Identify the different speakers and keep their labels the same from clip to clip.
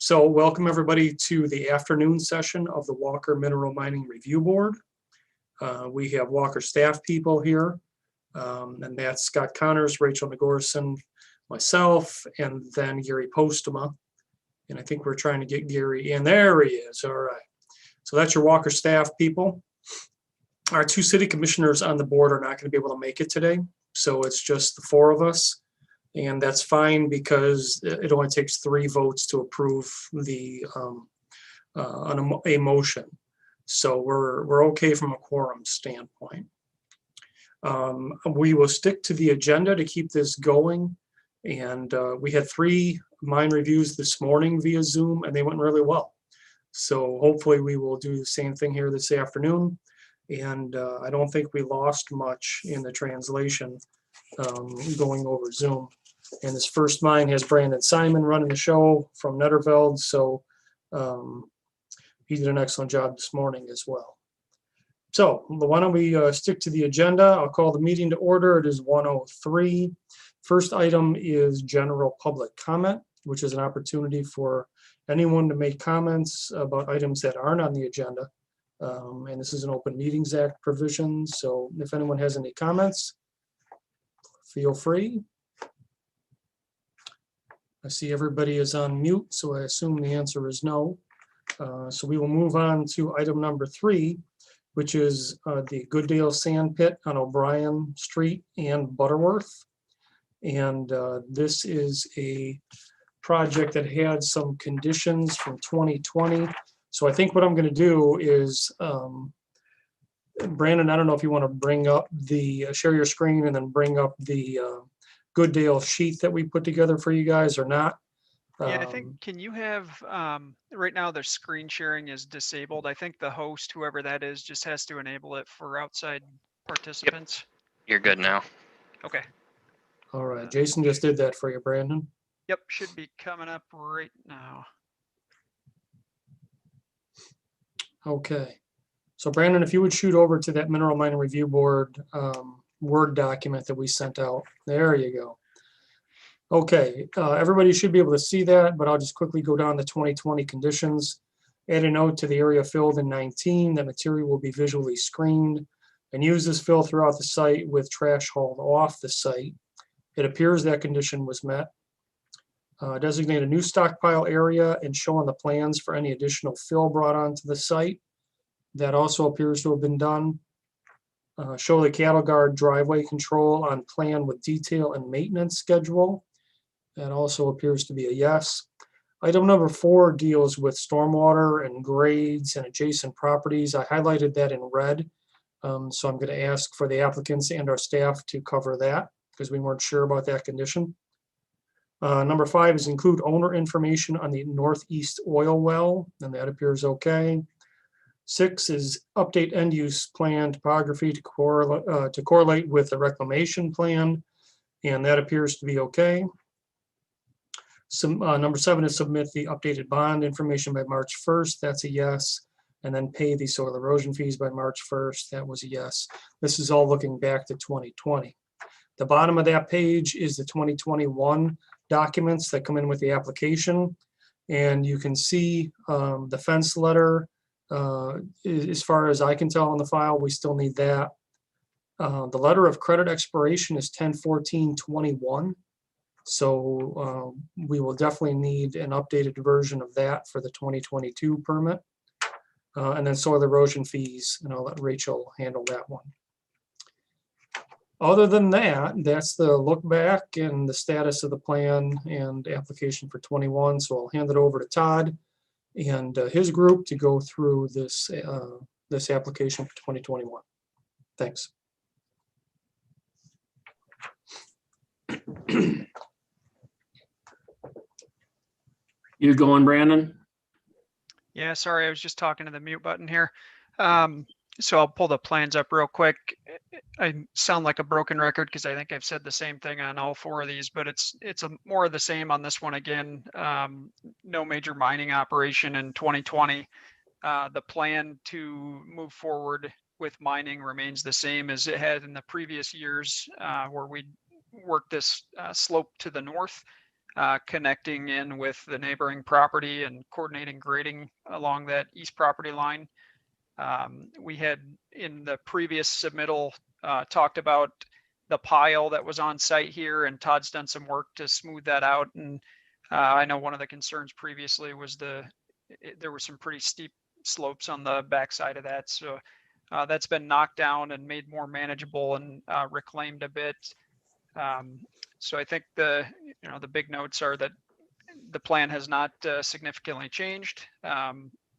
Speaker 1: So welcome everybody to the afternoon session of the Walker Mineral Mining Review Board. We have Walker staff people here, and that's Scott Connors, Rachel Nagorson, myself, and then Gary Postema. And I think we're trying to get Gary in. There he is. All right. So that's your Walker staff people. Our two city commissioners on the board are not going to be able to make it today. So it's just the four of us. And that's fine because it only takes 3 votes to approve the a motion. So we're okay from a quorum standpoint. We will stick to the agenda to keep this going. And we had 3 mine reviews this morning via Zoom, and they went really well. So hopefully we will do the same thing here this afternoon. And I don't think we lost much in the translation going over Zoom. And this first mine has Brandon Simon running the show from Netterveld. So he did an excellent job this morning as well. So why don't we stick to the agenda? I'll call the meeting to order. It is 1:03. First item is general public comment, which is an opportunity for anyone to make comments about items that aren't on the agenda. And this is an Open Meetings Act provision. So if anyone has any comments, feel free. I see everybody is on mute, so I assume the answer is no. So we will move on to item number 3, which is the Goodale Sand Pit on O'Brien Street and Butterworth. And this is a project that had some conditions from 2020. So I think what I'm going to do is, Brandon, I don't know if you want to bring up share your screen and then bring up the Goodale sheet that we put together for you guys or not.
Speaker 2: Yeah, I think, can you have, right now the screen sharing is disabled. I think the host, whoever that is, just has to enable it for outside participants.
Speaker 3: Yep. You're good now.
Speaker 2: Okay.
Speaker 1: All right, Jason just did that for you, Brandon.
Speaker 2: Yep, should be coming up right now.
Speaker 1: Okay. So Brandon, if you would shoot over to that Mineral Mining Review Board Word document that we sent out. There you go. Okay, everybody should be able to see that, but I'll just quickly go down the 2020 conditions. Add a note to the area filled in 19 that material will be visually screened and use this fill throughout the site with trash hauled off the site. It appears that condition was met. Designate a new stockpile area and show on the plans for any additional fill brought onto the site. That also appears to have been done. Show the cattle guard driveway control on plan with detail and maintenance schedule. That also appears to be a yes. Item number 4 deals with stormwater and grades and adjacent properties. I highlighted that in red. So I'm going to ask for the applicants and our staff to cover that because we weren't sure about that condition. Number 5 is include owner information on the northeast oil well, and that appears okay. 6 is update end use plan topography to correlate with the reclamation plan, and that appears to be okay. Number 7 is submit the updated bond information by March 1st. That's a yes. And then pay the soil erosion fees by March 1st. That was a yes. This is all looking back to 2020. The bottom of that page is the 2021 documents that come in with the application. And you can see the fence letter. As far as I can tell on the file, we still need that. The letter of credit expiration is 10/14/21. So we will definitely need an updated version of that for the 2022 permit. And then soil erosion fees, and I'll let Rachel handle that one. Other than that, that's the look back and the status of the plan and application for 21. So I'll hand it over to Todd and his group to go through this this application for 2021. Thanks.
Speaker 4: You going, Brandon?
Speaker 2: Yeah, sorry, I was just talking to the mute button here. So I'll pull the plans up real quick. I sound like a broken record because I think I've said the same thing on all 4 of these, but it's more of the same on this one again. No major mining operation in 2020. The plan to move forward with mining remains the same as it had in the previous years, where we worked this slope to the north. connecting in with the neighboring property and coordinating grading along that east property line. We had in the previous submittal talked about the pile that was on site here, and Todd's done some work to smooth that out. And I know one of the concerns previously was there were some pretty steep slopes on the backside of that. So that's been knocked down and made more manageable and reclaimed a bit. So I think the big notes are that the plan has not significantly changed.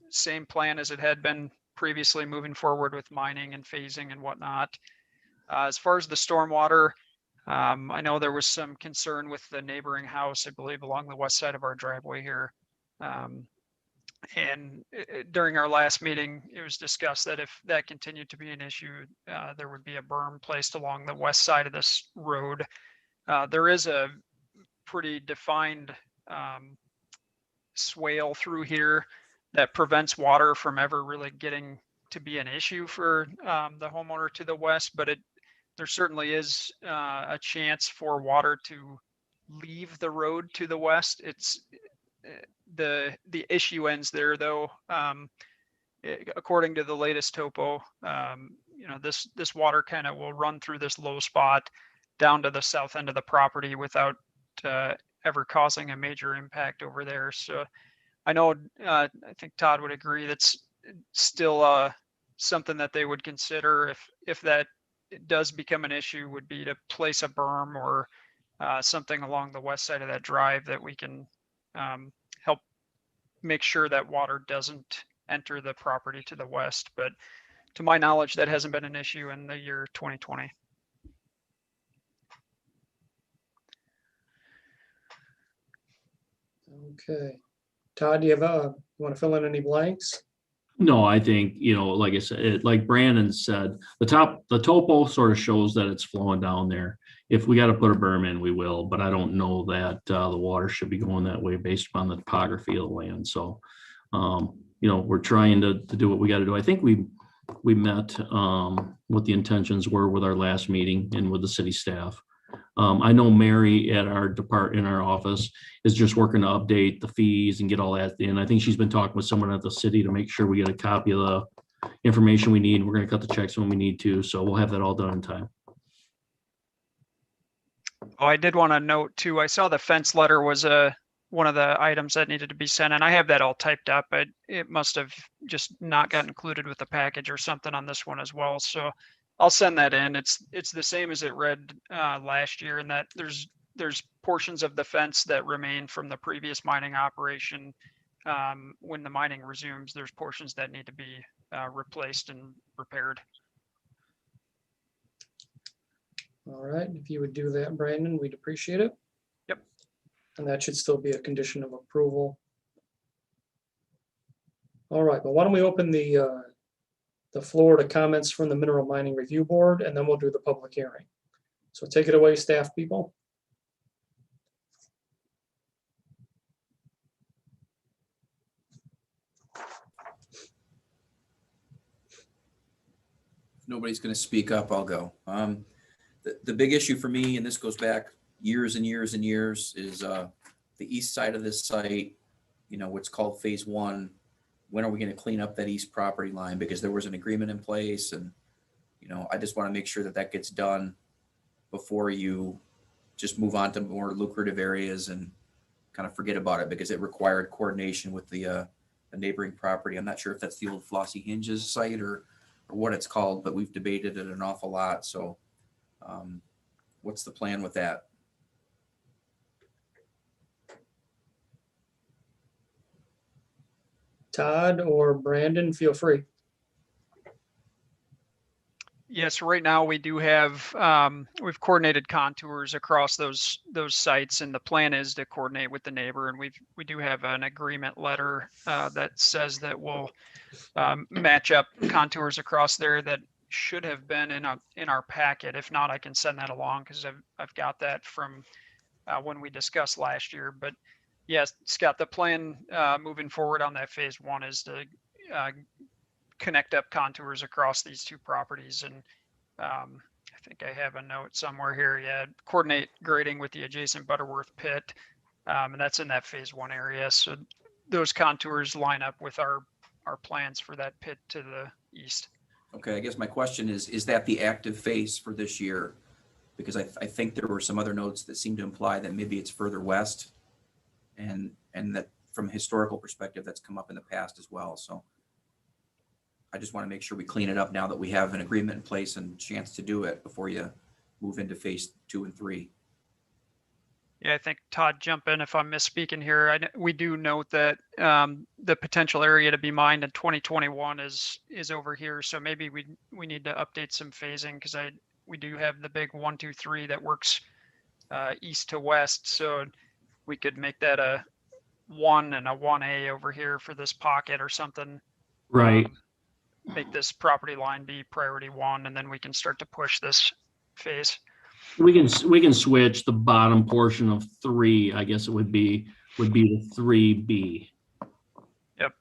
Speaker 2: Same plan as it had been previously, moving forward with mining and phasing and whatnot. As far as the stormwater, I know there was some concern with the neighboring house, I believe, along the west side of our driveway here. And during our last meeting, it was discussed that if that continued to be an issue, there would be a berm placed along the west side of this road. There is a pretty defined swale through here that prevents water from ever really getting to be an issue for the homeowner to the west, but there certainly is a chance for water to leave the road to the west. It's the issue ends there, though. According to the latest topo, this water kind of will run through this low spot down to the south end of the property without ever causing a major impact over there. So I know, I think Todd would agree that's still something that they would consider if that does become an issue, would be to place a berm or something along the west side of that drive that we can help make sure that water doesn't enter the property to the west. But to my knowledge, that hasn't been an issue in the year 2020.
Speaker 1: Okay. Todd, do you want to fill in any blanks?
Speaker 4: No, I think, like I said, like Brandon said, the topo sort of shows that it's flowing down there. If we got to put a berm in, we will, but I don't know that the water should be going that way based upon the topography of the land. So, we're trying to do what we got to do. I think we met what the intentions were with our last meeting and with the city staff. I know Mary at in our office is just working to update the fees and get all that in. I think she's been talking with someone at the city to make sure we get a copy of the information we need. We're going to cut the checks when we need to, so we'll have that all done in time.
Speaker 2: Oh, I did want to note too, I saw the fence letter was one of the items that needed to be sent, and I have that all typed up, but it must have just not got included with the package or something on this one as well. So I'll send that in. It's the same as it read last year, in that there's portions of the fence that remain from the previous mining operation. When the mining resumes, there's portions that need to be replaced and repaired.
Speaker 1: All right, if you would do that, Brandon, we'd appreciate it.
Speaker 2: Yep.
Speaker 1: And that should still be a condition of approval. All right, but why don't we open the floor to comments from the Mineral Mining Review Board, and then we'll do the public hearing. So take it away, staff people.
Speaker 3: If nobody's going to speak up, I'll go. The big issue for me, and this goes back years and years and years, is the east side of this site, what's called phase 1. When are we going to clean up that east property line? Because there was an agreement in place, and, I just want to make sure that that gets done before you just move on to more lucrative areas and kind of forget about it, because it required coordination with the neighboring property. I'm not sure if that's the old Flossy Hinges site or what it's called, but we've debated it an awful lot. So what's the plan with that?
Speaker 1: Todd or Brandon, feel free.
Speaker 2: Yes, right now we do have, we've coordinated contours across those sites, and the plan is to coordinate with the neighbor. And we do have an agreement letter that says that we'll match up contours across there. That should have been in our packet. If not, I can send that along, because I've got that from when we discussed last year. But yes, Scott, the plan moving forward on that phase 1 is to connect up contours across these two properties. And I think I have a note somewhere here. Yeah, coordinate grading with the adjacent Butterworth pit, And that's in that phase 1 area. So those contours line up with our plans for that pit to the east.
Speaker 3: Okay, I guess my question is that the active phase for this year? Because I think there were some other notes that seem to imply that maybe it's further west, and that from a historical perspective, that's come up in the past as well. So I just want to make sure we clean it up now that we have an agreement in place and chance to do it before you move into phase 2 and 3.
Speaker 2: Yeah, I think Todd, jump in if I'm misspeaking here. We do note that the potential area to be mined in 2021 is over here. So maybe we need to update some phasing, because we do have the big 1, 2, 3 that works east to west. So we could make that a 1 and a 1A over here for this pocket or something.
Speaker 4: Right.
Speaker 2: Make this property line be priority 1, and then we can start to push this phase.
Speaker 4: We can switch the bottom portion of 3, I guess it would be the 3B.
Speaker 2: Yep.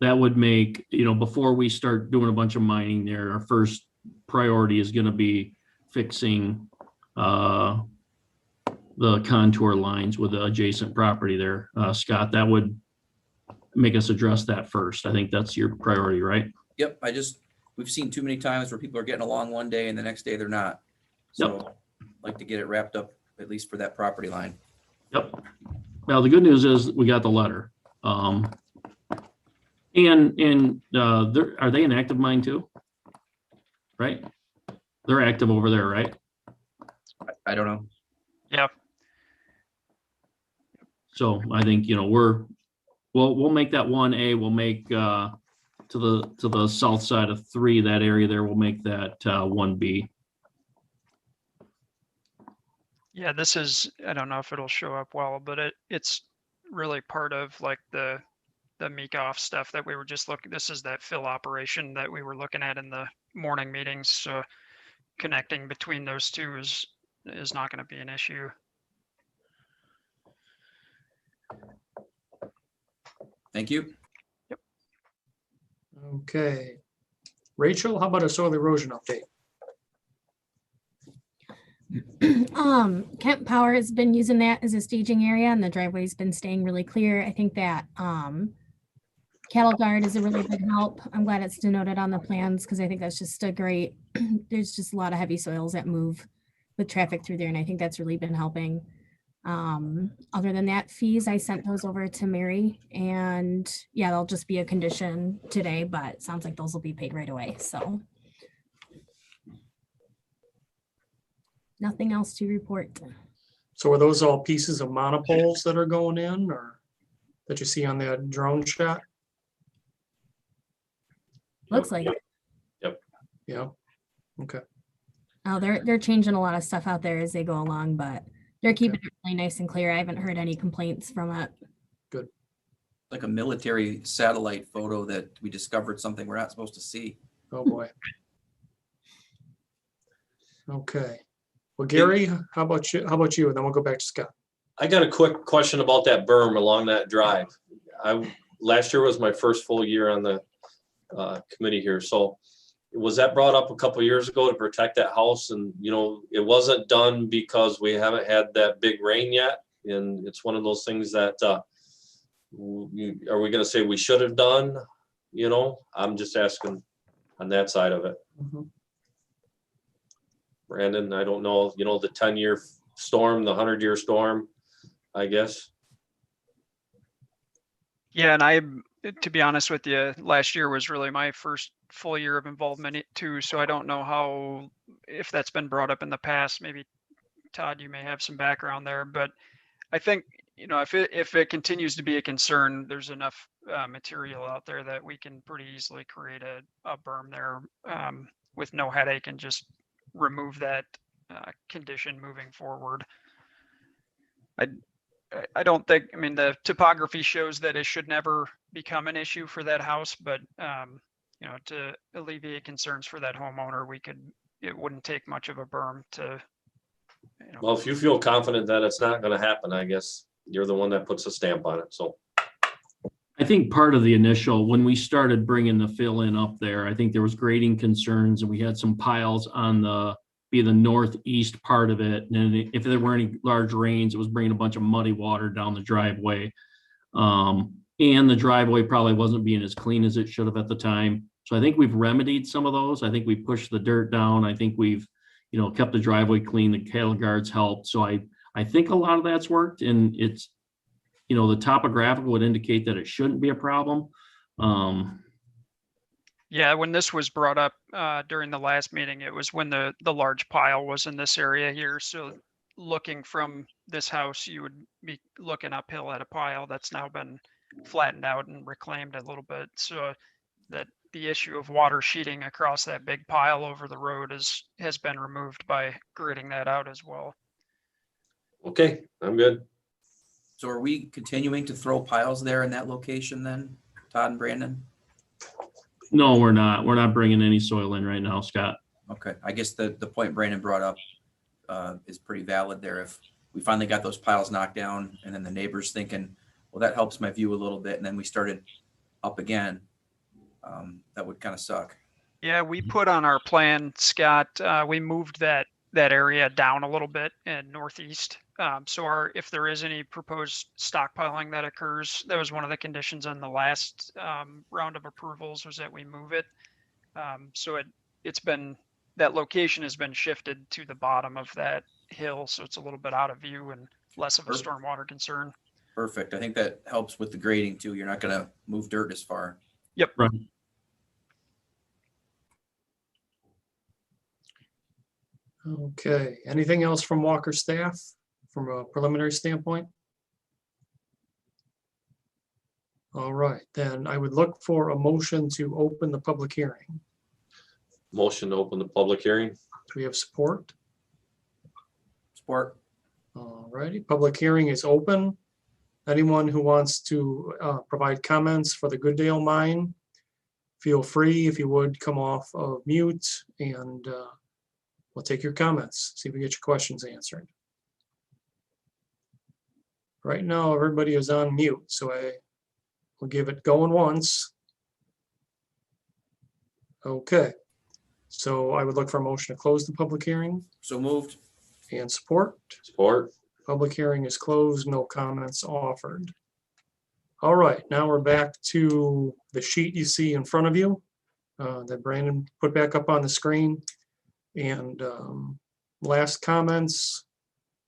Speaker 4: That would make, before we start doing a bunch of mining there, our first priority is going to be fixing the contour lines with the adjacent property there. Scott, that would make us address that first. I think that's your priority, right?
Speaker 3: Yep, we've seen too many times where people are getting along one day and the next day they're not. So
Speaker 4: Yep.
Speaker 3: I'd like to get it wrapped up, at least for that property line.
Speaker 4: Yep. Well, the good news is we got the letter. Are they an active mine too? Right? They're active over there, right?
Speaker 3: I don't know.
Speaker 2: Yeah.
Speaker 4: So I think, we'll make that 1A, we'll make to the south side of 3, that area there, we'll make that 1B.
Speaker 2: Yeah, this is, I don't know if it'll show up well, but it's really part of like the Meekoff stuff that we were just looking. This is that fill operation that we were looking at in the morning meetings. So connecting between those two is not going to be an issue.
Speaker 3: Thank you.
Speaker 1: Okay. Rachel, how about a soil erosion update?
Speaker 5: Kent Power has been using that as a staging area, and the driveway's been staying really clear. I think that cattle guard is a really big help. I'm glad it's denoted on the plans, because I think that's just a great, there's just a lot of heavy soils that move with traffic through there, and I think that's really been helping. Other than that, fees, I sent those over to Mary, and yeah, they'll just be a condition today, but it sounds like those will be paid right away. So nothing else to report.
Speaker 1: So are those all pieces of monopoles that are going in, or that you see on that drone shot?
Speaker 5: Looks like it.
Speaker 1: Yeah. Okay.
Speaker 5: Oh, they're changing a lot of stuff out there as they go along, but they're keeping it really nice and clear. I haven't heard any complaints from it.
Speaker 1: Good.
Speaker 3: Like a military satellite photo that we discovered something we're not supposed to see.
Speaker 1: Oh, boy. Okay. Well, Gary, how about you? And then we'll go back to Scott.
Speaker 6: I got a quick question about that berm along that drive. Last year was my first full year on the committee here. So was that brought up a couple of years ago to protect that house? And, it wasn't done because we haven't had that big rain yet. And it's one of those things that, are we going to say we should have done? I'm just asking on that side of it.
Speaker 1: Mhm.
Speaker 6: Brandon, I don't know, the 10-year storm, the 100-year storm, I guess.
Speaker 2: Yeah, and to be honest with you, last year was really my first full year of involvement too. So I don't know if that's been brought up in the past. Maybe Todd, you may have some background there, but I think, if it continues to be a concern, there's enough material out there that we can pretty easily create a berm there with no headache and just remove that condition moving forward. I don't think, the topography shows that it should never become an issue for that house, but to alleviate concerns for that homeowner, it wouldn't take much of a berm to.
Speaker 6: Well, if you feel confident that it's not going to happen, I guess you're the one that puts a stamp on it. So
Speaker 4: I think part of the initial, when we started bringing the fill in up there, I think there was grading concerns, and we had some piles on the be the northeast part of it. And then if there were any large rains, it was bringing a bunch of muddy water down the driveway. And the driveway probably wasn't being as clean as it should have at the time. So I think we've remedied some of those. I think we pushed the dirt down. I think we've, kept the driveway clean. The cattle guards helped. So I think a lot of that's worked, and it's, the topographical would indicate that it shouldn't be a problem.
Speaker 2: Yeah, when this was brought up during the last meeting, it was when the large pile was in this area here. So looking from this house, you would be looking uphill at a pile that's now been flattened out and reclaimed a little bit. So that the issue of water sheeting across that big pile over the road has been removed by gridding that out as well.
Speaker 6: Okay, I'm good.
Speaker 3: So are we continuing to throw piles there in that location then, Todd and Brandon?
Speaker 4: No, we're not. We're not bringing any soil in right now, Scott.
Speaker 3: Okay, I guess the point Brandon brought up is pretty valid there. If we finally got those piles knocked down and then the neighbors thinking, well, that helps my view a little bit, and then we started up again, that would kind of suck.
Speaker 2: Yeah, we put on our plan, Scott, we moved that area down a little bit and northeast. So if there is any proposed stockpiling that occurs, that was one of the conditions on the last round of approvals, was that we move it. So that location has been shifted to the bottom of that hill, so it's a little bit out of view and less of a stormwater concern.
Speaker 3: Perfect. I think that helps with the grading too. You're not going to move dirt as far.
Speaker 2: Yep.
Speaker 4: Right.
Speaker 1: Okay, anything else from Walker staff from a preliminary standpoint? All right, then I would look for a motion to open the public hearing.
Speaker 6: Motion to open the public hearing.
Speaker 1: Do we have support?
Speaker 3: Support.
Speaker 1: All righty, public hearing is open. Anyone who wants to provide comments for the Goodale mine, feel free, if you would, come off of mute, and we'll take your comments, see if we get your questions answered. Right now, everybody is on mute, so I will give it going once. Okay, so I would look for a motion to close the public hearing
Speaker 3: So moved.
Speaker 1: and support.
Speaker 6: Support.
Speaker 1: Public hearing is closed, no comments offered. All right, now we're back to the sheet you see in front of you that Brandon put back up on the screen. And last comments,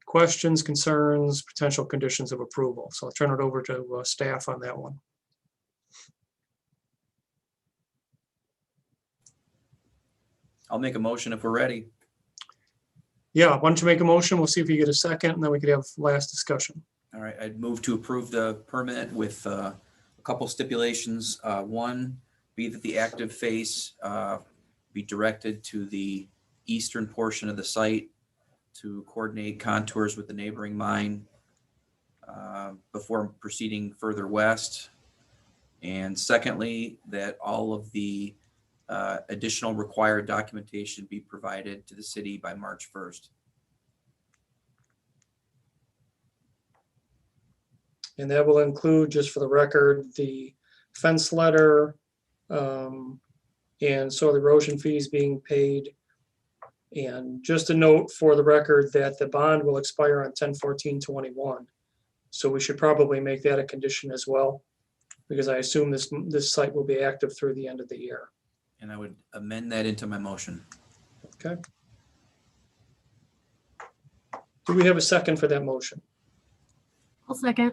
Speaker 1: questions, concerns, potential conditions of approval. So I'll turn it over to staff on that one.
Speaker 3: I'll make a motion if we're ready.
Speaker 1: Yeah, why don't you make a motion? We'll see if you get a second, and then we could have last discussion.
Speaker 3: All right, I'd move to approve the permit with a couple stipulations. One, be that the active face be directed to the eastern portion of the site to coordinate contours with the neighboring mine before proceeding further west. And secondly, that all of the additional required documentation be provided to the city by March 1st.
Speaker 1: And that will include, just for the record, the fence letter and soil erosion fees being paid. And just a note for the record that the bond will expire on 10/14/21. So we should probably make that a condition as well, because I assume this site will be active through the end of the year.
Speaker 3: And I would amend that into my motion.
Speaker 1: Okay. Do we have a second for that motion?
Speaker 5: I'll second.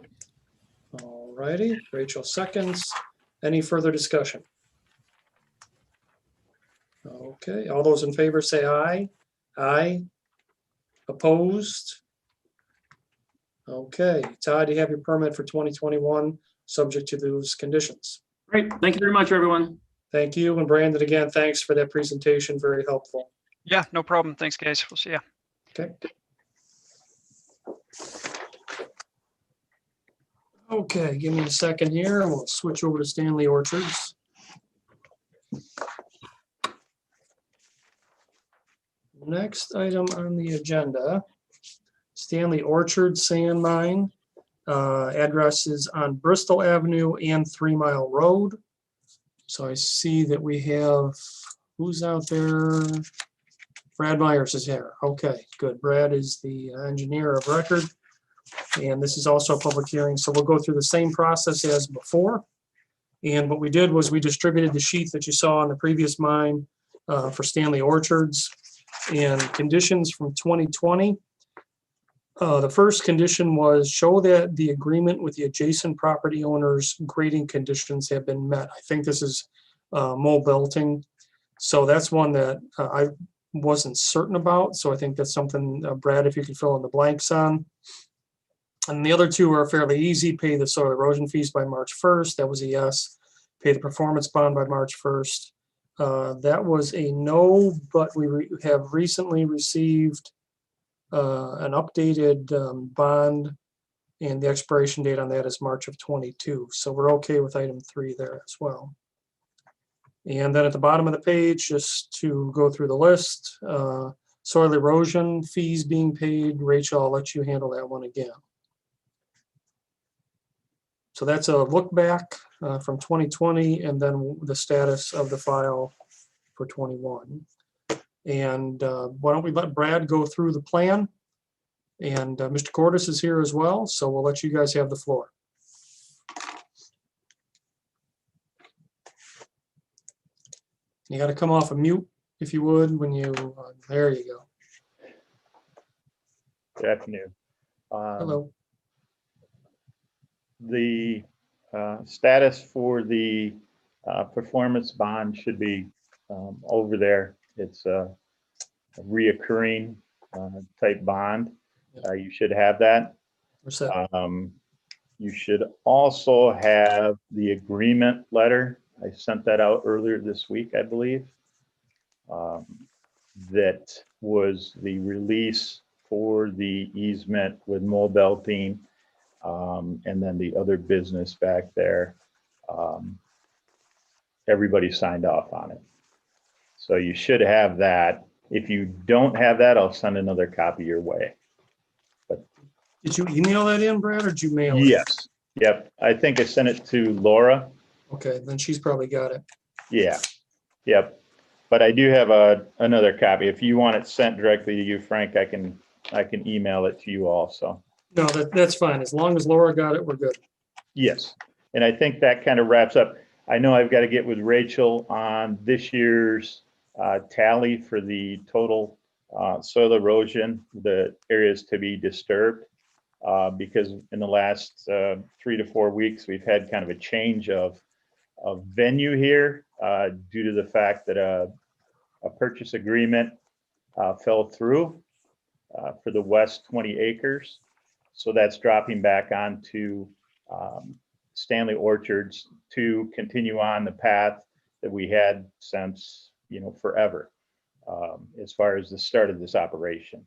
Speaker 1: All righty, Rachel seconds. Any further discussion? Okay, all those in favor say aye. Aye. Opposed? Okay, Todd, you have your permit for 2021, subject to those conditions.
Speaker 4: Great. Thank you very much, everyone.
Speaker 1: Thank you, and Brandon, again, thanks for that presentation, very helpful.
Speaker 2: Yeah, no problem. Thanks, guys. We'll see ya.
Speaker 1: Okay. Okay, give me a second here, and we'll switch over to Stanley Orchards. Next item on the agenda, Stanley Orchard Sand Mine. Address is on Bristol Avenue and 3 Mile Road. So I see that we have, who's out there Brad Myers is here. Okay, good. Brad is the engineer of record. And this is also a public hearing, so we'll go through the same process as before. And what we did was we distributed the sheet that you saw on the previous mine for Stanley Orchards and conditions from 2020. The first condition was show that the agreement with the adjacent property owners grading conditions have been met. I think this is mole belting. So that's one that I wasn't certain about. So I think that's something, Brad, if you could fill in the blanks on. And the other two are fairly easy. Pay the soil erosion fees by March 1st. That was a yes. Pay the performance bond by March 1st. That was a no, but we have recently received an updated bond, and the expiration date on that is March of 22. So we're okay with item 3 there as well. And then at the bottom of the page, just to go through the list, soil erosion fees being paid. Rachel, I'll let you handle that one again. So that's a look back from 2020 and then the status of the file for 21. And why don't we let Brad go through the plan? And Mr. Cordes is here as well, so we'll let you guys have the floor. You got to come off of mute if you would when you, there you go.
Speaker 7: Good afternoon.
Speaker 1: Hello.
Speaker 7: The status for the performance bond should be over there. It's a reoccurring type bond. You should have that.
Speaker 1: What's that?
Speaker 7: You should also have the agreement letter. I sent that out earlier this week, I believe. That was the release for the easement with mole belting. And then the other business back there, everybody signed off on it. So you should have that. If you don't have that, I'll send another copy your way. But
Speaker 1: Did you email that in, Brad, or did you mail it?
Speaker 7: yes, yep. I think I sent it to Laura.
Speaker 1: Okay, then she's probably got it.
Speaker 7: Yeah, yep. But I do have another copy. If you want it sent directly to you, Frank, I can email it to you also.
Speaker 1: No, that's fine. As long as Laura got it, we're good.
Speaker 7: Yes, and I think that kind of wraps up. I know I've got to get with Rachel on this year's tally for the total soil erosion, the areas to be disturbed, because in the last 3 to 4 weeks, we've had kind of a change of venue here due to the fact that a purchase agreement fell through for the west 20 acres. So that's dropping back onto Stanley Orchards to continue on the path that we had since, forever, as far as the start of this operation.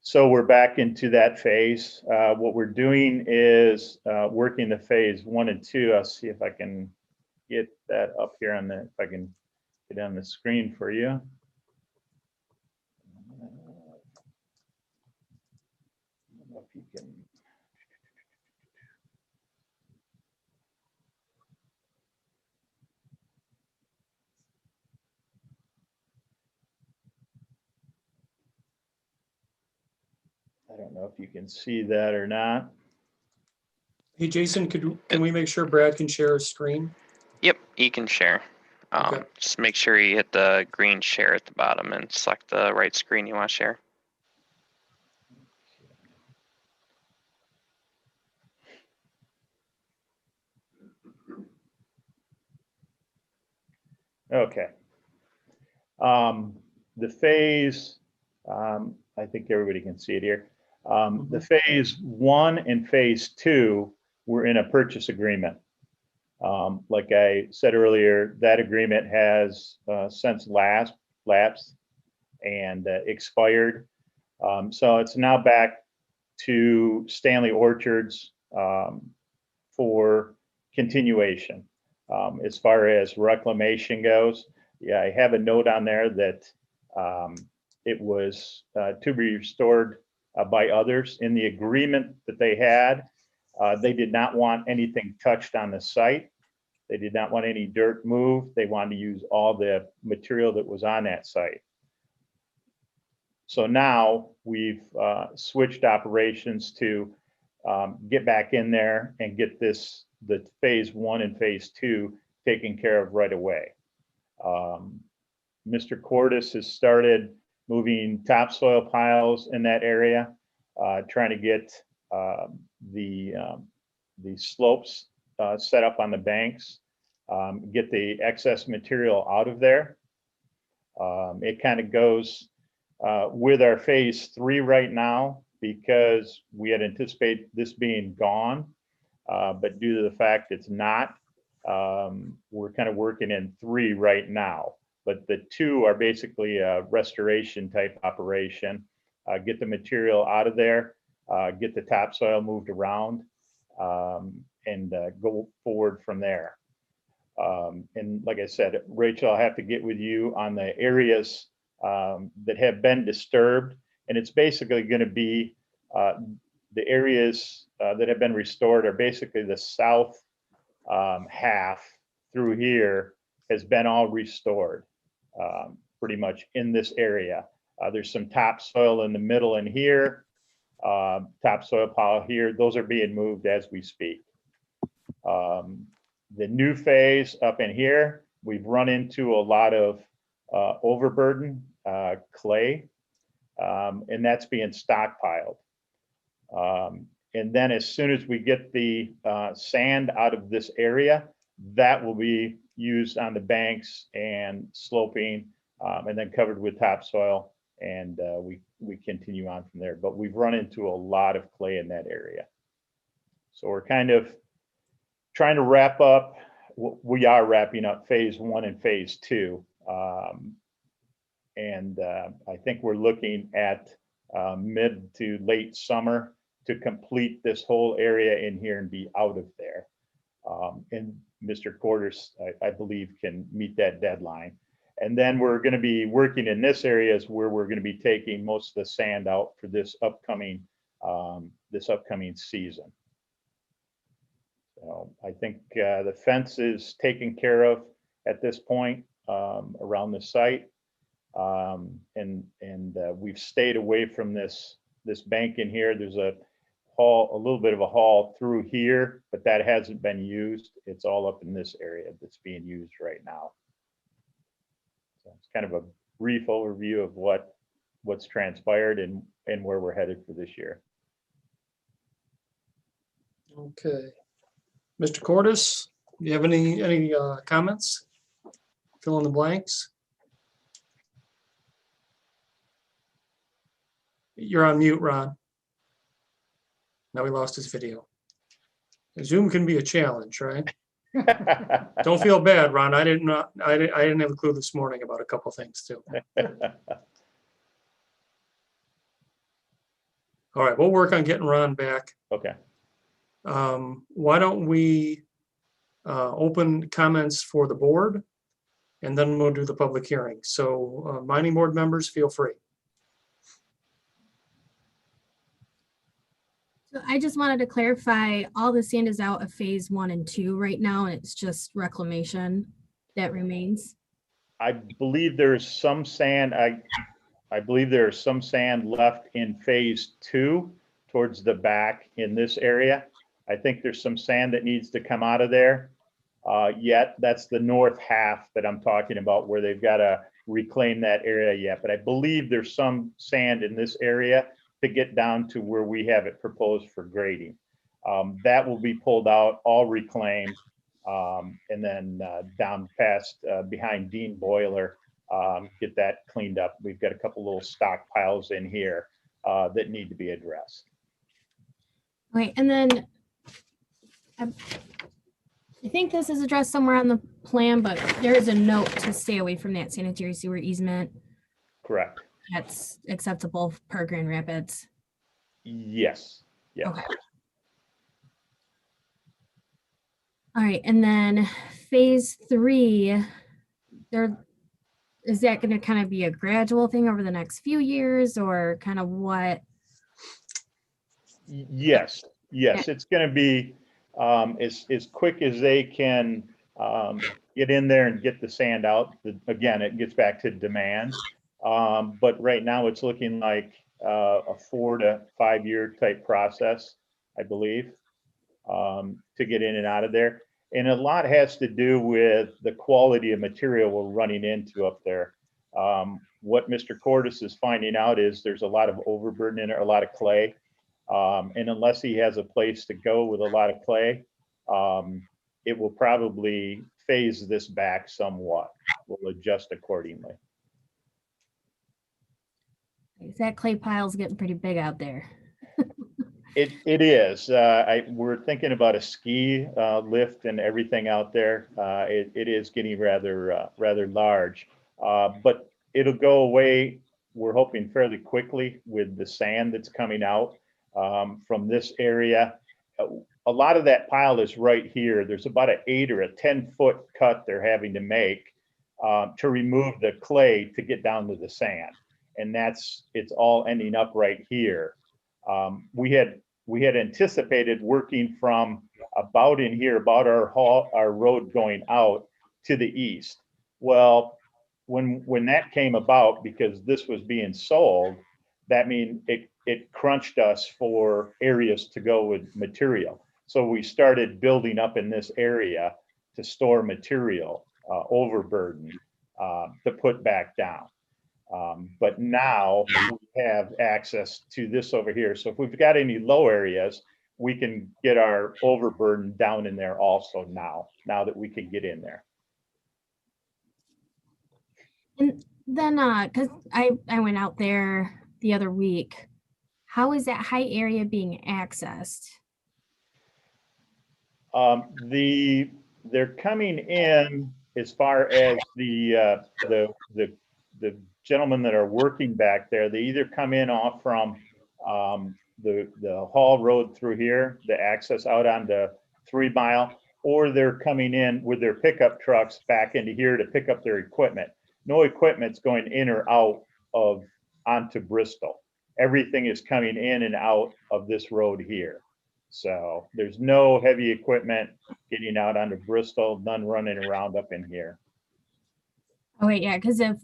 Speaker 7: So we're back into that phase. What we're doing is working the phase 1 and 2. I'll see if I can get that up here if I can get on the screen for you. If you can. I don't know if you can see that or not.
Speaker 1: Hey, Jason, can we make sure Brad can share his screen?
Speaker 8: Yep, you can share.
Speaker 1: Okay.
Speaker 8: Just make sure you hit the green share at the bottom and select the right screen you want to share.
Speaker 7: Okay. The phase, I think everybody can see it here. The phase 1 and phase 2 were in a purchase agreement. Like I said earlier, that agreement has since lapsed and expired. So it's now back to Stanley Orchards for continuation. As far as reclamation goes, yeah, I have a note on there that it was to be restored by others. In the agreement that they had, they did not want anything touched on the site. They did not want any dirt moved. They wanted to use all the material that was on that site. So now we've switched operations to get back in there and get the phase 1 and phase 2 taken care of right away. Mr. Cordis has started moving topsoil piles in that area, trying to get the slopes set up on the banks, get the excess material out of there. It kind of goes with our phase 3 right now, because we had anticipated this being gone, but due to the fact it's not, we're kind of working in 3 right now. But the 2 are basically a restoration type operation. Get the material out of there, get the topsoil moved around, and go forward from there. And like I said, Rachel, I'll have to get with you on the areas that have been disturbed. And it's basically going to be the areas that have been restored are basically the south half through here has been all restored pretty much in this area. There's some topsoil in the middle in here, topsoil pile here. Those are being moved as we speak. The new phase up in here, we've run into a lot of overburden clay, and that's being stockpiled. And then as soon as we get the sand out of this area, that will be used on the banks and sloping, and then covered with topsoil, and we continue on from there. But we've run into a lot of clay in that area. So we're kind of trying to wrap up. We are wrapping up phase 1 and phase 2. And I think we're looking at mid to late summer to complete this whole area in here and be out of there. And Mr. Quarters, I believe, can meet that deadline. And then we're going to be working in this area is where we're going to be taking most of the sand out for this upcoming season. So I think the fence is taken care of at this point around the site. And we've stayed away from this bank in here. There's a little bit of a haul through here, but that hasn't been used. It's all up in this area that's being used right now. So it's kind of a brief overview of what's transpired and where we're headed for this year.
Speaker 1: Okay. Mr. Cordis, do you have any comments? Fill in the blanks. You're on mute, Ron. Now we lost his video. Zoom can be a challenge, right? Don't feel bad, Ron. I didn't have a clue this morning about a couple things too. All right, we'll work on getting Ron back.
Speaker 7: Okay.
Speaker 1: Why don't we open comments for the board, and then we'll do the public hearing. So mining board members, feel free.
Speaker 5: So I just wanted to clarify, all the sand is out of phase 1 and 2 right now, and it's just reclamation that remains.
Speaker 7: I believe there's some sand. I believe there's some sand left in phase 2 towards the back in this area. I think there's some sand that needs to come out of there yet. That's the north half that I'm talking about, where they've got to reclaim that area yet. But I believe there's some sand in this area to get down to where we have it proposed for grading. That will be pulled out, all reclaimed, and then down past behind Dean Boiler, get that cleaned up. We've got a couple little stockpiles in here that need to be addressed.
Speaker 5: Okay, and then I think this is addressed somewhere on the plan, but there is a note to stay away from that sanitary sewer easement.
Speaker 7: Correct.
Speaker 5: That's acceptable per Grand Rapids.
Speaker 7: Yes. Yes.
Speaker 5: Okay. All right, and then phase 3, is that going to kind of be a gradual thing over the next few years, or kind of what?
Speaker 7: Yes. Yes, it's going to be as quick as they can get in there and get the sand out. Again, it gets back to demand. But right now it's looking like a 4 to 5 year type process, I believe, to get in and out of there. And a lot has to do with the quality of material we're running into up there. What Mr. Cordes is finding out is there's a lot of overburden in it, a lot of clay. And unless he has a place to go with a lot of clay, it will probably phase this back somewhat. We'll adjust accordingly.
Speaker 5: That clay pile's getting pretty big out there.
Speaker 7: It is. We're thinking about a ski lift and everything out there. It is getting rather large, but it'll go away. We're hoping fairly quickly with the sand that's coming out from this area. A lot of that pile is right here. There's about an 8 or a 10-foot cut they're having to make to remove the clay to get down to the sand, and it's all ending up right here. We had anticipated working from about in here, about our road going out to the east. Well, when that came about, because this was being sold, that means it crunched us for areas to go with material. So we started building up in this area to store material, overburden, to put back down. But now we have access to this over here. So if we've got any low areas, we can get our overburden down in there also now that we can get in there.
Speaker 5: And then, cause I went out there the other week. How is that high area being accessed?
Speaker 7: They're coming in as far as the gentlemen that are working back there. They either come in off from the Hall Road through here, the access out onto 3 Mile, or they're coming in with their pickup trucks back into here to pick up their equipment. No equipment's going in or out of onto Bristol. Everything is coming in and out of this road here. So there's no heavy equipment getting out onto Bristol, none running around up in here.
Speaker 5: Oh wait, yeah, because if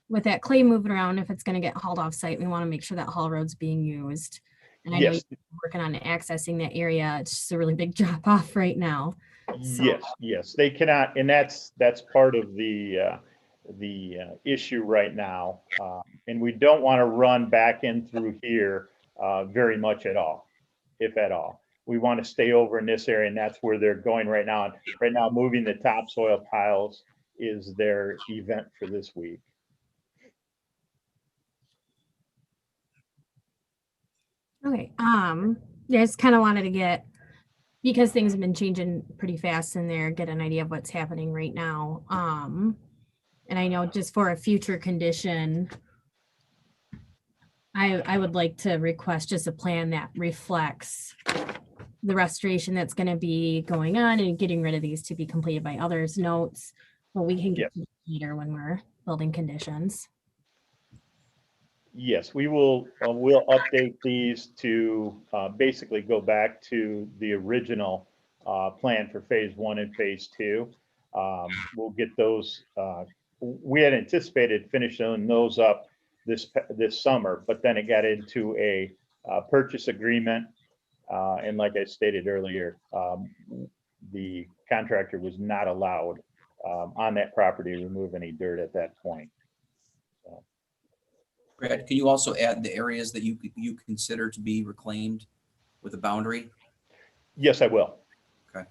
Speaker 5: with that clay moving around, if it's going to get hauled off site, we want to make sure that haul road's being used. And I know
Speaker 7: Yes.
Speaker 5: you're working on accessing that area. It's just a really big drop off right now. So-
Speaker 7: Yes, they cannot, and that's part of the issue right now. And we don't want to run back in through here very much at all, if at all. We want to stay over in this area, and that's where they're going right now. And right now, moving the topsoil piles is their event for this week.
Speaker 5: Okay. Yeah, I just kind of wanted to get, because things have been changing pretty fast in there, get an idea of what's happening right now. And I know just for a future condition, I would like to request just a plan that reflects the restoration that's going to be going on and getting rid of these to be completed by others notes, but we can get to later when we're building conditions.
Speaker 7: Yes, we will. We'll update these to basically go back to the original plan for phase 1 and phase 2. We'll get those. We had anticipated finishing those up this summer, but then it got into a purchase agreement, and like I stated earlier, the contractor was not allowed on that property to remove any dirt at that point.
Speaker 3: Brad, can you also add the areas that you consider to be reclaimed with a boundary?
Speaker 7: Yes, I will.
Speaker 3: Okay.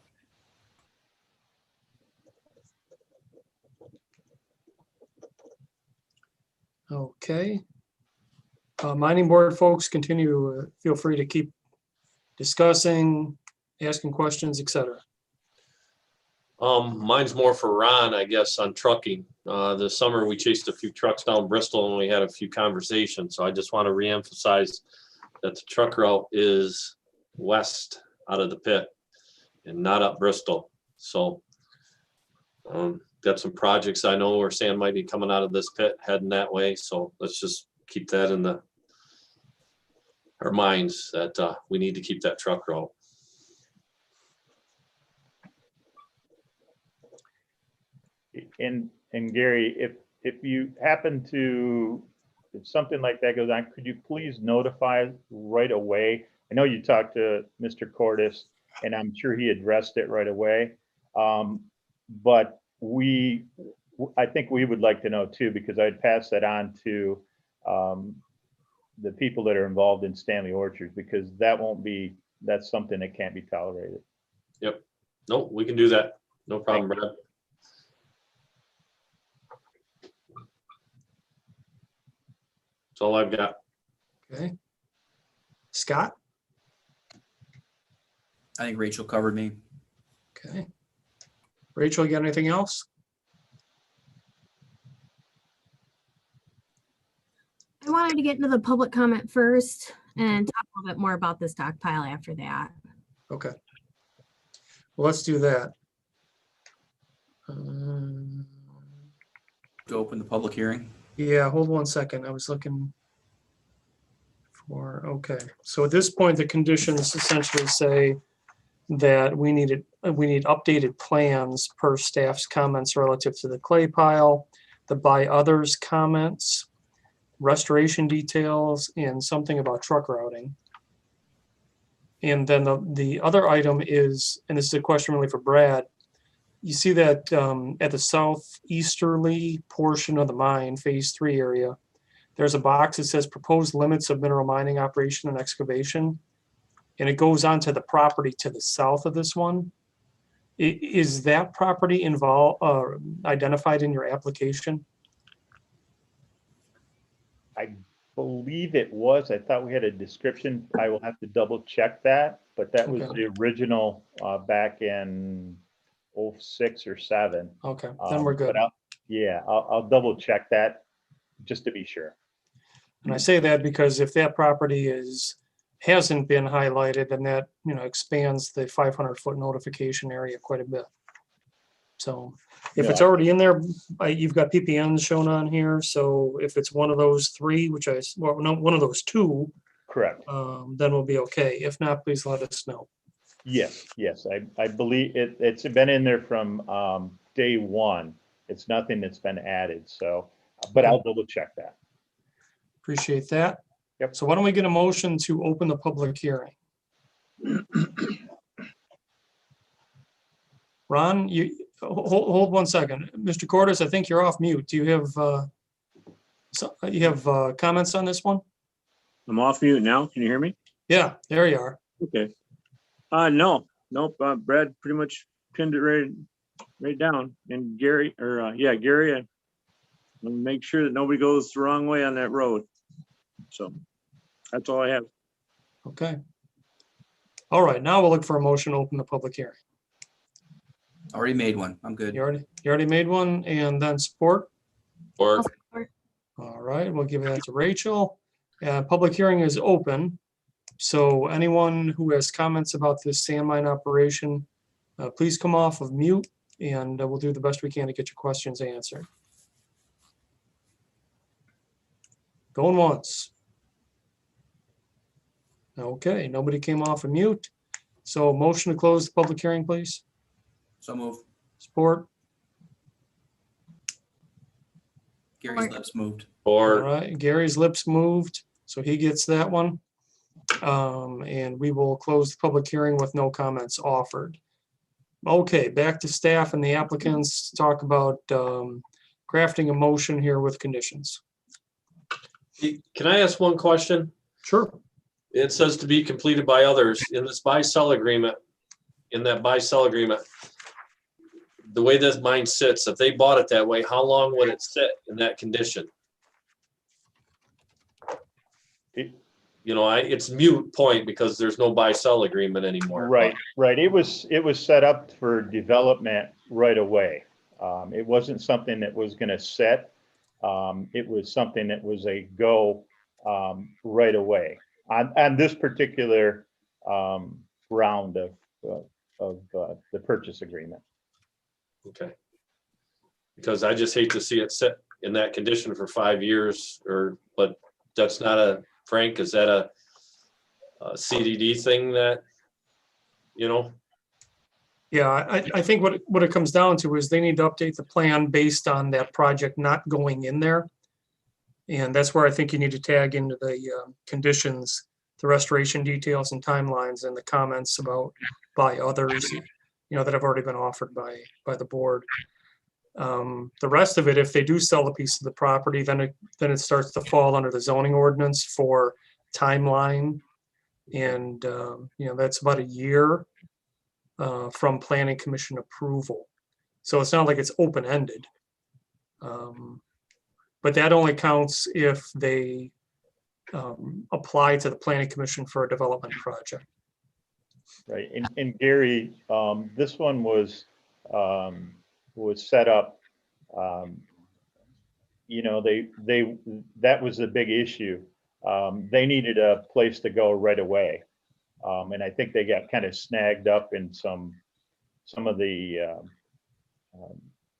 Speaker 1: Okay. Mining board folks, continue, feel free to keep discussing, asking questions, etc.
Speaker 6: Mine's more for Ron, I guess, on trucking. This summer we chased a few trucks down Bristol and we had a few conversations. So I just want to reemphasize that the truck route is west out of the pit and not up Bristol. So got some projects I know where sand might be coming out of this pit heading that way. So let's just keep that in our minds that we need to keep that truck route.
Speaker 7: And Gary, if you happen to, if something like that goes on, could you please notify us right away? I know you talked to Mr. Cordis, and I'm sure he addressed it right away. But I think we would like to know too, because I'd pass that on to the people that are involved in Stanley Orchards, because that's something that can't be tolerated.
Speaker 6: Yep. No, we can do that. No problem, Brad. That's all I've got.
Speaker 1: Okay. Scott?
Speaker 3: I think Rachel covered me.
Speaker 1: Okay. Rachel, you got anything else?
Speaker 5: I wanted to get into the public comment first and talk a little bit more about the stockpile after that.
Speaker 1: Okay. Well, let's do that.
Speaker 3: To open the public hearing.
Speaker 1: Yeah, hold 1 second. I was looking for, okay. So at this point, the conditions essentially say that we need updated plans per staff's comments relative to the clay pile, the by others comments, restoration details, and something about truck routing. And then the other item is, and this is a question really for Brad, you see that at the southeasterly portion of the mine, phase 3 area, there's a box that says proposed limits of mineral mining operation and excavation. And it goes on to the property to the south of this one. Is that property identified in your application?
Speaker 7: I believe it was. I thought we had a description. I will have to double check that, but that was
Speaker 1: Okay.
Speaker 7: the original back in 06 or 07.
Speaker 1: Okay, then we're good.
Speaker 7: But I'll double check that just to be sure.
Speaker 1: And I say that because if that property hasn't been highlighted, then that, expands the 500-foot notification area quite a bit. So if it's already in there, you've got PPNs shown on here. So if it's one of those three, one of those two,
Speaker 7: Correct.
Speaker 1: then we'll be okay. If not, please let us know.
Speaker 7: Yes. I believe it's been in there from day one. It's nothing that's been added. So, but I'll double check that.
Speaker 1: Appreciate that.
Speaker 7: Yep.
Speaker 1: So why don't we get a motion to open the public hearing? Ron, you hold 1 second. Mr. Cordes, I think you're off mute. Do you have comments on this one?
Speaker 9: I'm off mute now. Can you hear me?
Speaker 1: Yeah, there you are.
Speaker 9: Okay. Nope. Brad pretty much pinned it right down. And Gary, Gary, I'm gonna make sure that nobody goes the wrong way on that road. So that's all I have.
Speaker 1: Okay. All right, now we'll look for a motion to open the public hearing.
Speaker 3: Already made one. I'm good.
Speaker 1: You already made one, and then support.
Speaker 6: Or
Speaker 1: All right, we'll give that to Rachel. Public hearing is open. So anyone who has comments about this sand mine operation, please come off of mute, and we'll do the best we can to get your questions answered. Going once. Okay, nobody came off of mute. So motion to close the public hearing, please.
Speaker 3: So move.
Speaker 1: Support.
Speaker 3: Gary's lips moved.
Speaker 1: All
Speaker 6: or
Speaker 1: right, Gary's lips moved, so he gets that one. And we will close the public hearing with no comments offered. Okay, back to staff and the applicants. Talk about crafting a motion here with conditions.
Speaker 6: can I ask one question?
Speaker 1: Sure.
Speaker 6: It says to be completed by others in this buy-sell agreement, the way this mine sits, if they bought it that way, how long would it sit in that condition? It's moot point because there's no buy-sell agreement anymore.
Speaker 7: Right. It was set up for development right away. It wasn't something that was going to set. It was something that was a go right away on this particular round of the purchase agreement.
Speaker 6: Okay. Because I just hate to see it sit in that condition for 5 years but that's not Frank, is that a CDD thing that,
Speaker 1: Yeah, I think what it comes down to is they need to update the plan based on that project not going in there. And that's where I think you need to tag into the conditions, the restoration details and timelines and the comments about by others, that have already been offered by the board. The rest of it, if they do sell a piece of the property, then it starts to fall under the zoning ordinance for timeline. And, that's about a year from planning commission approval. So it's not like it's open-ended. But that only counts if they apply to the planning commission for a development project.
Speaker 7: Right, and Gary, this one was set up, that was the big issue. They needed a place to go right away. And I think they got kind of snagged up in some of the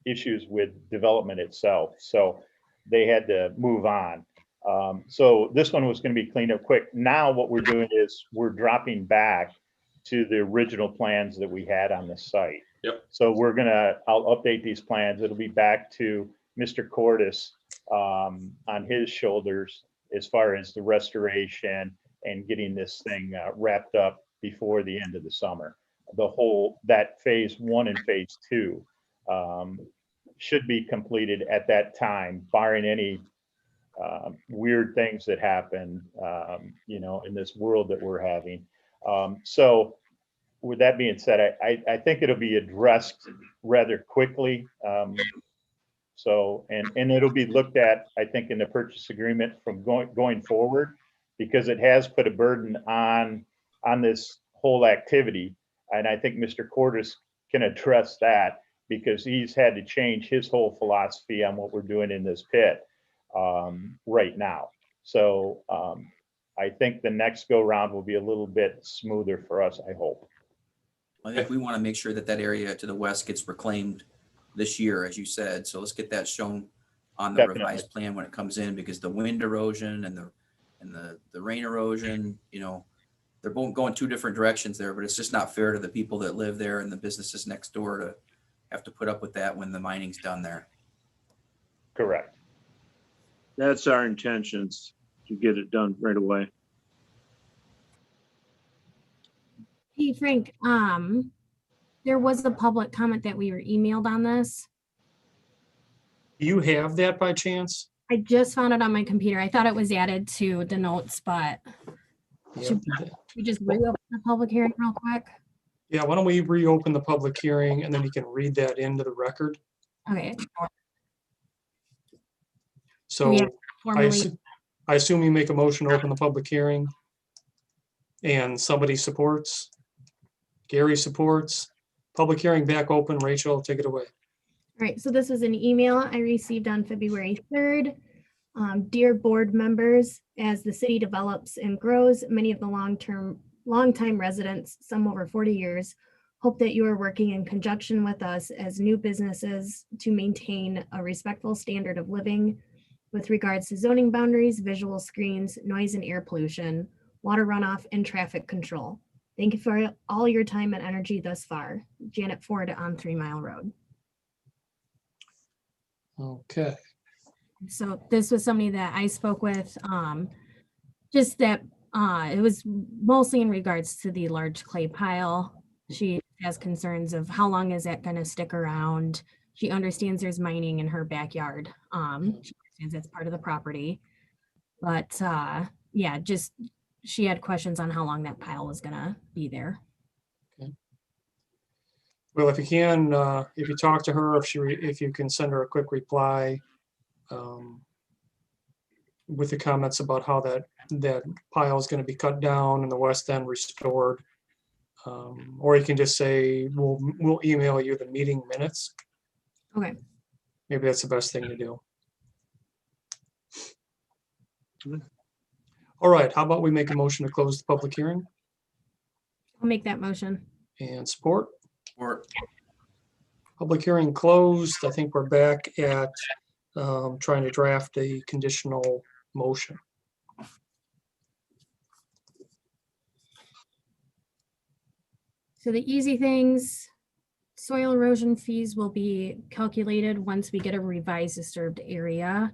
Speaker 7: issues with development itself. So they had to move on. So this one was going to be cleaned up quick. Now what we're doing is we're dropping back to the original plans that we had on the site.
Speaker 6: Yep.
Speaker 7: So I'll update these plans. It'll be back to Mr. Cordes on his shoulders as far as the restoration and getting this thing wrapped up before the end of the summer. That phase 1 and phase 2 should be completed at that time, barring any weird things that happen, in this world that we're having. So with that being said, I think it'll be addressed rather quickly. And it'll be looked at, I think, in the purchase agreement from going forward, because it has put a burden on this whole activity. And I think Mr. Cordes can address that, because he's had to change his whole philosophy on what we're doing in this pit right now. So I think the next go round will be a little bit smoother for us, I hope.
Speaker 3: I think we want to make sure that area to the west gets reclaimed this year, as you said. So let's get that shown on the
Speaker 7: Definitely.
Speaker 3: revised plan when it comes in, because the wind erosion and the rain erosion, they're both going 2 different directions there, but it's just not fair to the people that live there and the businesses next door to have to put up with that when the mining's done there.
Speaker 7: Correct.
Speaker 9: That's our intentions, to get it done right away.
Speaker 5: Hey, Frank, there was a public comment that we were emailed on this.
Speaker 1: Do you have that by chance?
Speaker 5: I just found it on my computer. I thought it was added to the notes, but should we just reopen the public hearing real quick?
Speaker 1: Yeah, why don't we reopen the public hearing and then you can read that into the record.
Speaker 5: Okay.
Speaker 1: So
Speaker 5: Yeah,
Speaker 1: I
Speaker 5: formally,
Speaker 1: assume you make a motion to open the public hearing and somebody supports. Gary supports. Public hearing back open. Rachel, take it away.
Speaker 5: all right, so this was an email I received on February 3rd. Dear board members, as the city develops and grows, many of the longtime residents, some over 40 years, hope that you are working in conjunction with us as new businesses to maintain a respectful standard of living with regards to zoning boundaries, visual screens, noise and air pollution, water runoff, and traffic control. Thank you for all your time and energy thus far. Janet Ford on 3 Mile Road.
Speaker 1: Okay.
Speaker 5: So this was somebody that I spoke with, just that it was mostly in regards to the large clay pile. She has concerns of how long is that going to stick around. She understands there's mining in her backyard. She understands that's part of the property. But yeah, just she had questions on how long that pile was going to be there.
Speaker 1: Well, if you can, if you talk to her, if you can send her a quick reply with the comments about how that pile is going to be cut down and the west end restored, or you can just say we'll email you the meeting minutes.
Speaker 5: Okay.
Speaker 1: Maybe that's the best thing to do. All right. How about we make a motion to close the public hearing
Speaker 5: I'll make that motion.
Speaker 1: and support?
Speaker 3: Or
Speaker 1: Public hearing closed. I think we're back at trying to draft a conditional motion.
Speaker 5: So the easy things, soil erosion fees will be calculated once we get a revised disturbed area.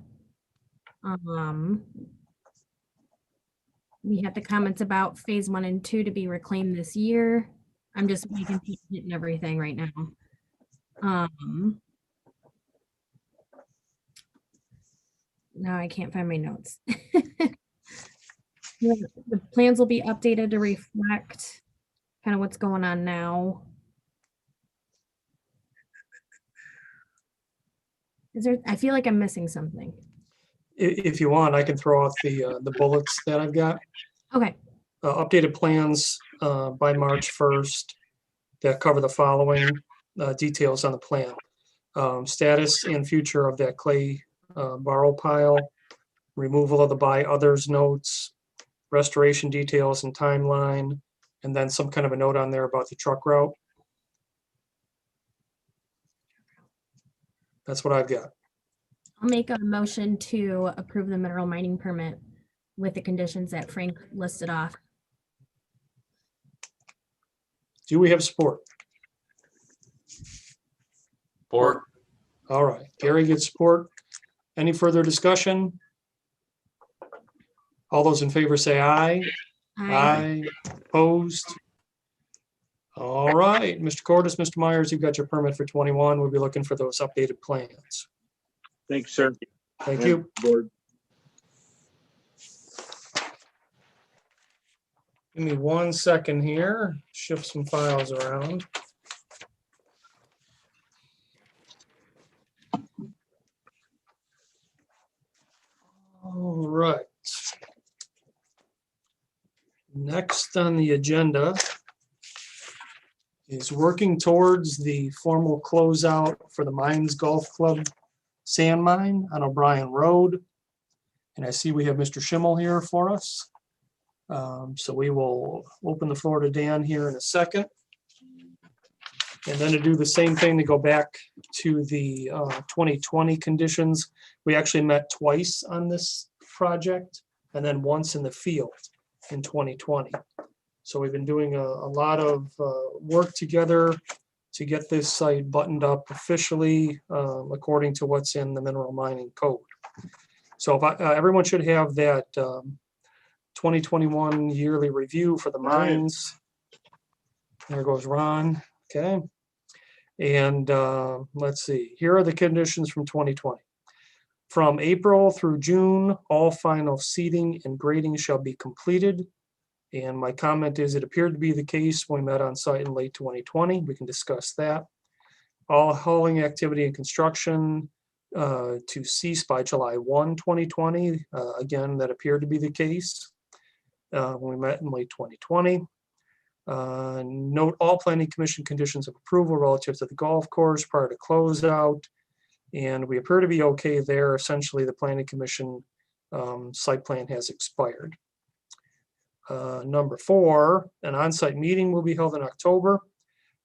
Speaker 5: We had the comments about phase 1 and 2 to be reclaimed this year. I'm just making and everything right now. Now I can't find my notes. The plans will be updated to reflect kind of what's going on now. I feel like I'm missing something.
Speaker 1: If you want, I can throw out the bullets that I've got.
Speaker 5: Okay.
Speaker 1: Updated plans by March 1st that cover the following details on the plan. Status and future of that clay borrow pile, removal of the by others notes, restoration details and timeline, and then some kind of a note on there about the truck route. That's what I've got.
Speaker 5: I'll make a motion to approve the mineral mining permit with the conditions that Frank listed off.
Speaker 1: Do we have support?
Speaker 6: Or
Speaker 1: All right, Gary gets support. Any further discussion? All those in favor say aye. Aye. Opposed? All right, Mr. Cordis, Mr. Myers, you've got your permit for 21. We'll be looking for those updated plans.
Speaker 9: Thanks, sir.
Speaker 1: Thank you.
Speaker 9: Board.
Speaker 1: Give me 1 second here, shift some files around. All right. Next on the agenda is working towards the formal closeout for the Mines Golf Club sand mine on O'Brien Road. And I see we have Mr. Schimmel here for us. So we will open the floor to Dan here in a second. And then to do the same thing, to go back to the 2020 conditions. We actually met twice on this project and then once in the field in 2020. So we've been doing a lot of work together to get this site buttoned up officially according to what's in the mineral mining code. So if everyone should have that 2021 yearly review for the mines. There goes Ron. Okay. And let's see, here are the conditions from 2020. From April through June, all final seeding and grading shall be completed. And my comment is it appeared to be the case when we met on site in late 2020. We can discuss that. All hauling activity and construction to cease by July 1, 2020. Again, that appeared to be the case when we met in late 2020. Note all planning commission conditions of approval relative to the golf course prior to closeout. And we appear to be okay there. Essentially, the planning commission site plan has expired. Number 4, an on-site meeting will be held in October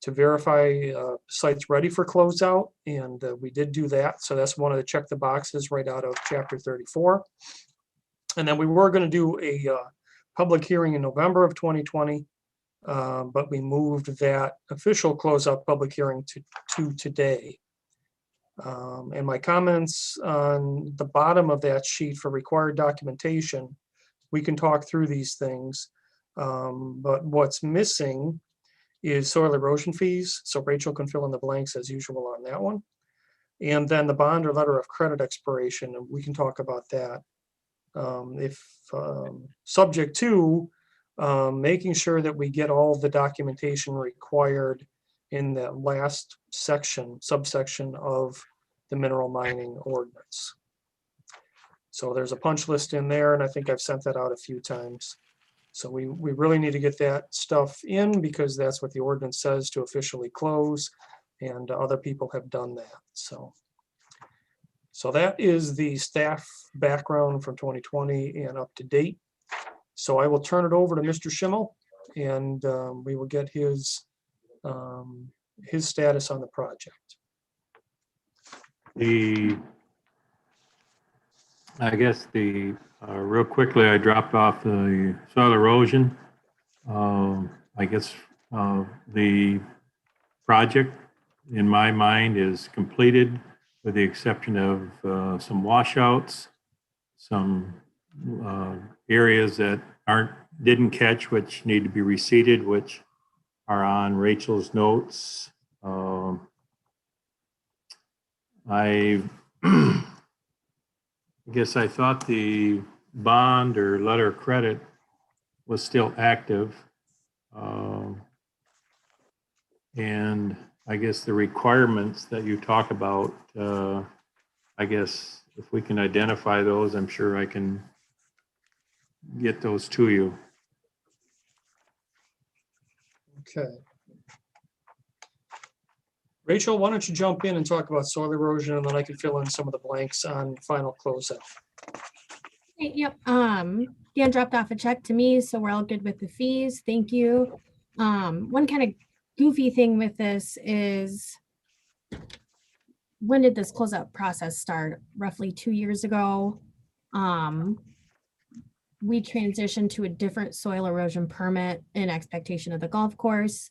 Speaker 1: to verify sites ready for closeout. And we did do that. So that's one of the check the boxes right out of chapter 34. And then we were going to do a public hearing in November of 2020. But we moved that official closeout public hearing to today. And my comments on the bottom of that sheet for required documentation, we can talk through these things. But what's missing is soil erosion fees. So Rachel can fill in the blanks as usual on that one. And then the bond or letter of credit expiration, and we can talk about that. If subject to making sure that we get all the documentation required in that last subsection of the mineral mining ordinance. So there's a punch list in there, and I think I've sent that out a few times. So we really need to get that stuff in because that's what the ordinance says to officially close, and other people have done that. So that is the staff background from 2020 and up to date. So I will turn it over to Mr. Schimmel, and we will get his status on the project.
Speaker 10: Real quickly, I dropped off the soil erosion. The project in my mind, is completed with the exception of some washouts, some areas that didn't catch, which need to be reseeded, which are on Rachel's notes. I guess I thought the bond or letter of credit was still active. And I guess the requirements that you talk about, I guess if we can identify those, I'm sure I can get those to you.
Speaker 1: Okay. Rachel, why don't you jump in and talk about soil erosion, and then I can fill in some of the blanks on final closeout.
Speaker 5: Okay, yep. Dan dropped off a check to me, so we're all good with the fees. Thank you. One kind of goofy thing with this is, when did this closeout process start? Roughly 2 years ago. We transitioned to a different soil erosion permit in expectation of the golf course.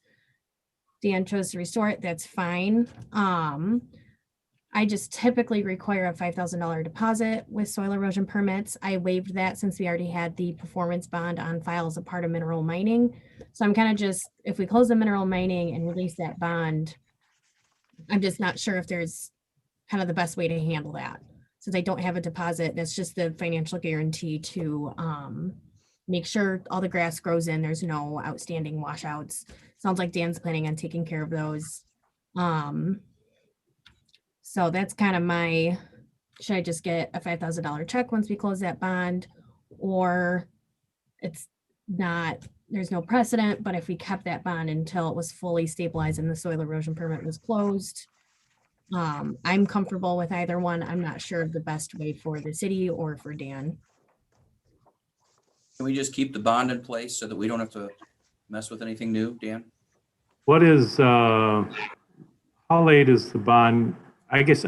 Speaker 5: Dan chose to restore it. That's fine. I just typically require a $5,000 deposit with soil erosion permits. I waived that since we already had the performance bond on file as a part of mineral mining. So I'm kind of just, if we close the mineral mining and release that bond, I'm just not sure if there's kind of the best way to handle that. Since I don't have a deposit, that's just the financial guarantee to make sure all the grass grows in, there's no outstanding washouts. Sounds like Dan's planning on taking care of those. So that's kind of my, should I just get a $5,000 check once we close that bond? Or it's not, there's no precedent, but if we kept that bond until it was fully stabilized and the soil erosion permit was closed, I'm comfortable with either one. I'm not sure of the best way for the city or for Dan.
Speaker 3: Can we just keep the bond in place so that we don't have to mess with anything new, Dan?
Speaker 10: What is, how late is the bond? I guess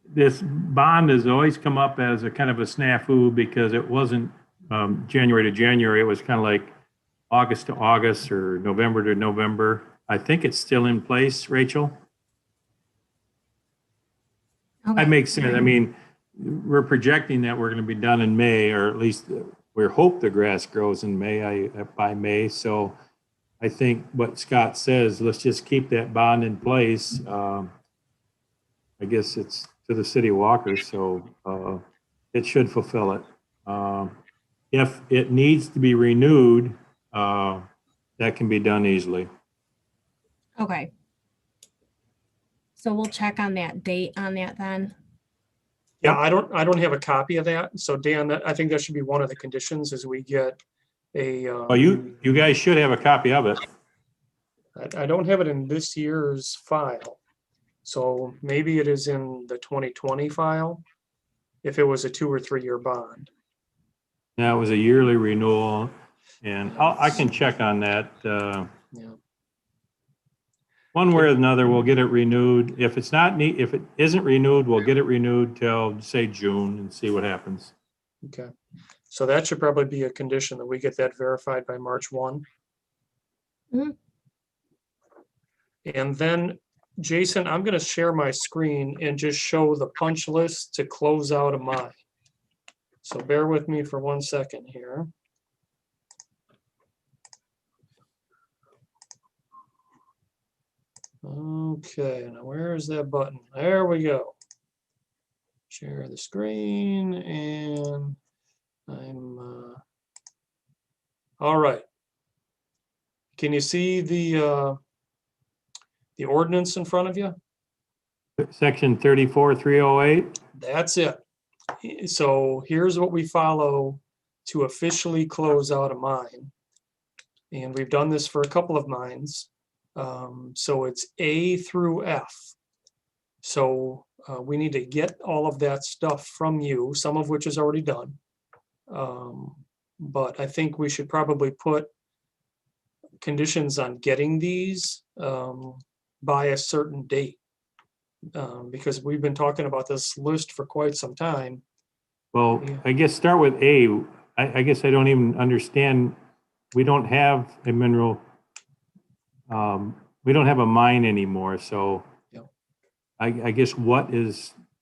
Speaker 10: this bond has always come up as a kind of a snafu because it wasn't January to January. It was kind of like August to August or November to November. I think it's still in place, Rachel.
Speaker 5: Okay.
Speaker 10: That makes sense. I mean, we're projecting that we're going to be done in May, or at least we hope the grass grows in May, by May. So I think what Scott says, let's just keep that bond in place. I guess it's to the city of Walker, so it should fulfill it. If it needs to be renewed, that can be done easily.
Speaker 5: Okay. So we'll check on that date on that then.
Speaker 1: Yeah, I don't have a copy of that. So Dan, I think that should be one of the conditions is we get a.
Speaker 10: Well, you guys should have a copy of it.
Speaker 1: I don't have it in this year's file. So maybe it is in the 2020 file, if it was a 2 or 3 year bond.
Speaker 10: That was a yearly renewal, and I can check on that.
Speaker 1: Yeah.
Speaker 10: One way or another, we'll get it renewed. If it's not if it isn't renewed, we'll get it renewed till say June and see what happens.
Speaker 1: Okay. So that should probably be a condition that we get that verified by March 1.
Speaker 5: Mhm.
Speaker 1: And then Jason, I'm going to share my screen and just show the punch list to close out of mine. So bear with me for 1 second here. Okay, now where is that button? There we go. Share the screen and I'm all right. Can you see the ordinance in front of you?
Speaker 10: Section 34-308.
Speaker 1: That's it. So here's what we follow to officially close out a mine. And we've done this for a couple of mines. So it's A through F. So we need to get all of that stuff from you, some of which is already done. But I think we should probably put conditions on getting these by a certain date. Because we've been talking about this list for quite some time.
Speaker 10: Well,
Speaker 1: Yeah.
Speaker 10: I guess start with A. I guess I don't even understand. We don't have a mineral we don't have a mine anymore, so
Speaker 1: Yep.
Speaker 10: I guess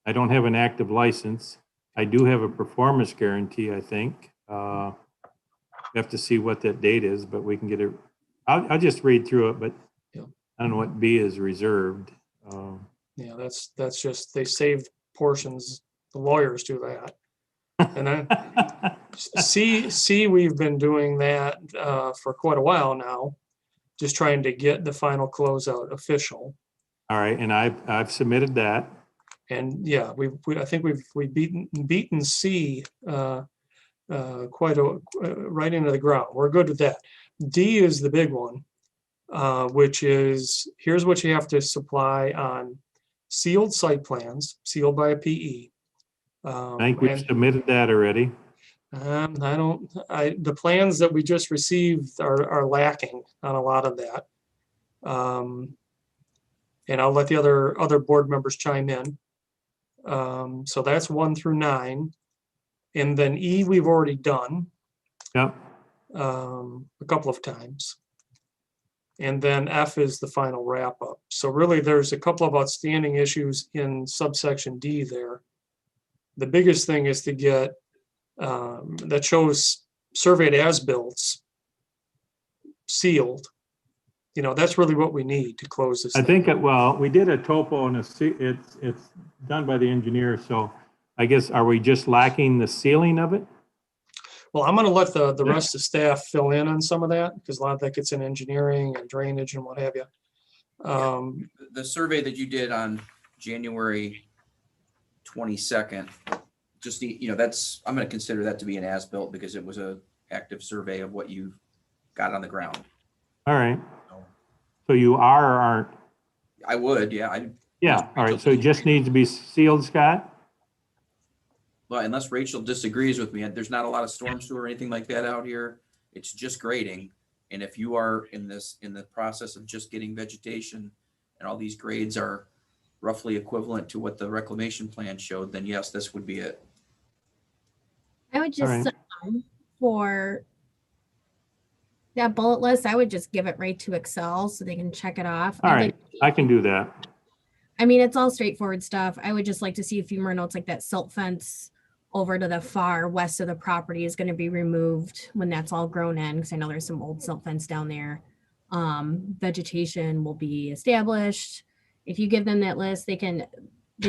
Speaker 10: I don't have an active license. I do have a performance guarantee, I think. We have to see what that date is, but we can get it. I'll just read through it, but
Speaker 1: Yep.
Speaker 10: I don't know what B is reserved.
Speaker 1: Yeah, that's just, they save portions, the lawyers do that. And then C, we've been doing that for quite a while now, just trying to get the final closeout official.
Speaker 10: All right, and I've submitted that.
Speaker 1: And yeah, I think we've beaten C right into the ground. We're good with that. D is the big one, which is, here's what you have to supply on sealed site plans, sealed by a PE.
Speaker 10: I think we've
Speaker 1: And
Speaker 10: submitted that already.
Speaker 1: the plans that we just received are lacking on a lot of that. And I'll let the other board members chime in. So that's 1 through 9. And then E, we've already done
Speaker 10: Yep.
Speaker 1: a couple of times. And then F is the final wrap up. So really there's a couple of outstanding issues in subsection D there. The biggest thing is to get that shows surveyed as-built sealed. You know, that's really what we need to close this
Speaker 10: I
Speaker 1: thing.
Speaker 10: think, well, we did a topo and it's done by the engineer, so I guess, are we just lacking the sealing of it?
Speaker 1: Well, I'm gonna let the rest of staff fill in on some of that, because a lot of that gets in engineering and drainage and what have you.
Speaker 3: The survey that you did on January 22nd, just need, that's, I'm going to consider that to be an as-built because it was a active survey of what you got on the ground.
Speaker 10: All right. So you are or aren't?
Speaker 3: I would, yeah.
Speaker 10: Yeah, all right. So it just needs to be sealed, Scott?
Speaker 3: Well, unless Rachel disagrees with me, there's not a lot of storm sewer or anything like that out here. It's just grading. And if you are in the process of just getting vegetation and all these grades are roughly equivalent to what the reclamation plan showed, then yes, this would be it.
Speaker 5: I would just,
Speaker 10: right.
Speaker 5: for that bullet list, I would just give it right to Excel so they can check it off.
Speaker 10: All
Speaker 5: I'd
Speaker 10: right,
Speaker 5: like-
Speaker 10: I can do that.
Speaker 5: I mean, it's all straightforward stuff. I would just like to see a few more notes, like that silt fence over to the far west of the property is going to be removed when that's all grown in, because I know there's some old silt fence down there. Vegetation will be established. If you give them that list, they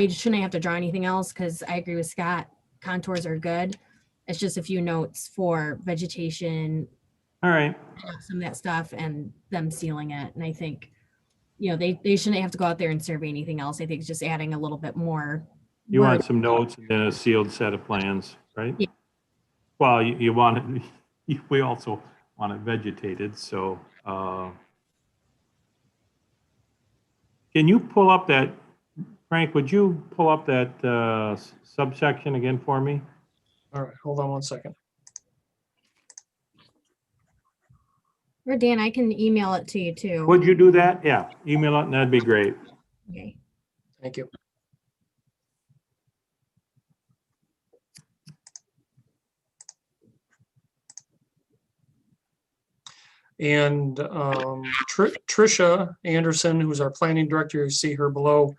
Speaker 5: shouldn't have to draw anything else, because I agree with Scott, contours are good. It's just a few notes for vegetation,
Speaker 10: All right,
Speaker 5: some of that stuff, and them sealing it. And I think, they shouldn't have to go out there and survey anything else. I think it's just adding a little bit more.
Speaker 10: you want
Speaker 5: word.
Speaker 10: some notes and then a sealed set of plans, right?
Speaker 5: Yeah.
Speaker 10: Well, you want it, we also want it vegetated, so. Can you pull up that, Frank, would you pull up that subsection again for me?
Speaker 1: All right, hold on one second.
Speaker 5: Or Dan, I can email it to you too.
Speaker 10: Would you do that? Yeah, email it and that'd be great.
Speaker 5: Okay.
Speaker 1: Thank you. And Trisha Anderson, who's our planning director, you see her below,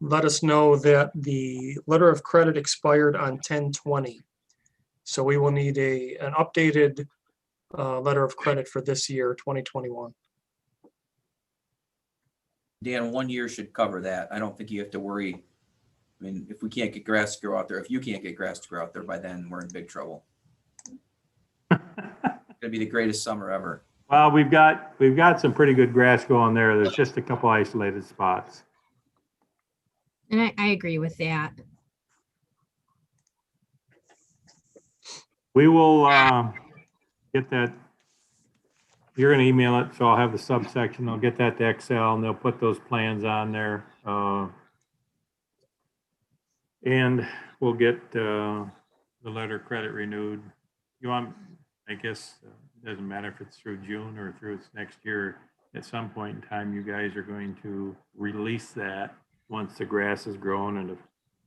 Speaker 1: let us know that the letter of credit expired on 10/20. So we will need an updated letter of credit for this year, 2021.
Speaker 3: Dan, 1 year should cover that. I don't think you have to worry. I mean, if we can't get grass to grow out there, if you can't get grass to grow out there by then, we're in big trouble. It's gonna be the greatest summer ever.
Speaker 10: Well, we've got some pretty good grass going there. There's just a couple isolated spots.
Speaker 5: And I agree with that.
Speaker 10: We will get that. You're going to email it, so I'll have the subsection. I'll get that to Excel, and they'll put those plans on there. And we'll get the letter of credit renewed. You want, I guess, it doesn't matter if it's through June or through next year. At some point in time, you guys are going to release that once the grass is grown. And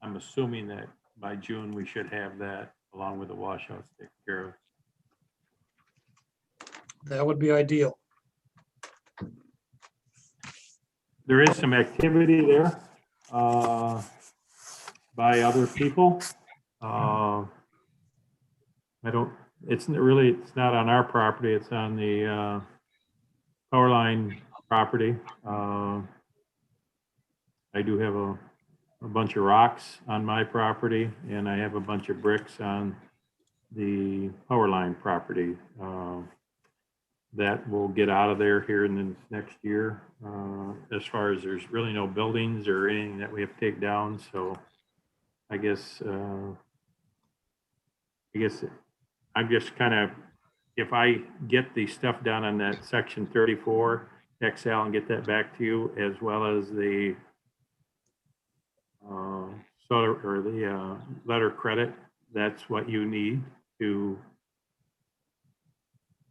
Speaker 10: I'm assuming that by June, we should have that along with the washouts taken care of.
Speaker 1: That would be ideal.
Speaker 10: there is some activity there by other people. It's not on our property, it's on the power line property. I do have a bunch of rocks on my property, and I have a bunch of bricks on the power line property. That will get out of there here in the next year. As far as there's really no buildings or anything that we have to take down, so I guess I'm just kind of, if I get the stuff done on that section 34 XL and get that back to you, as well as the letter credit, that's what you need to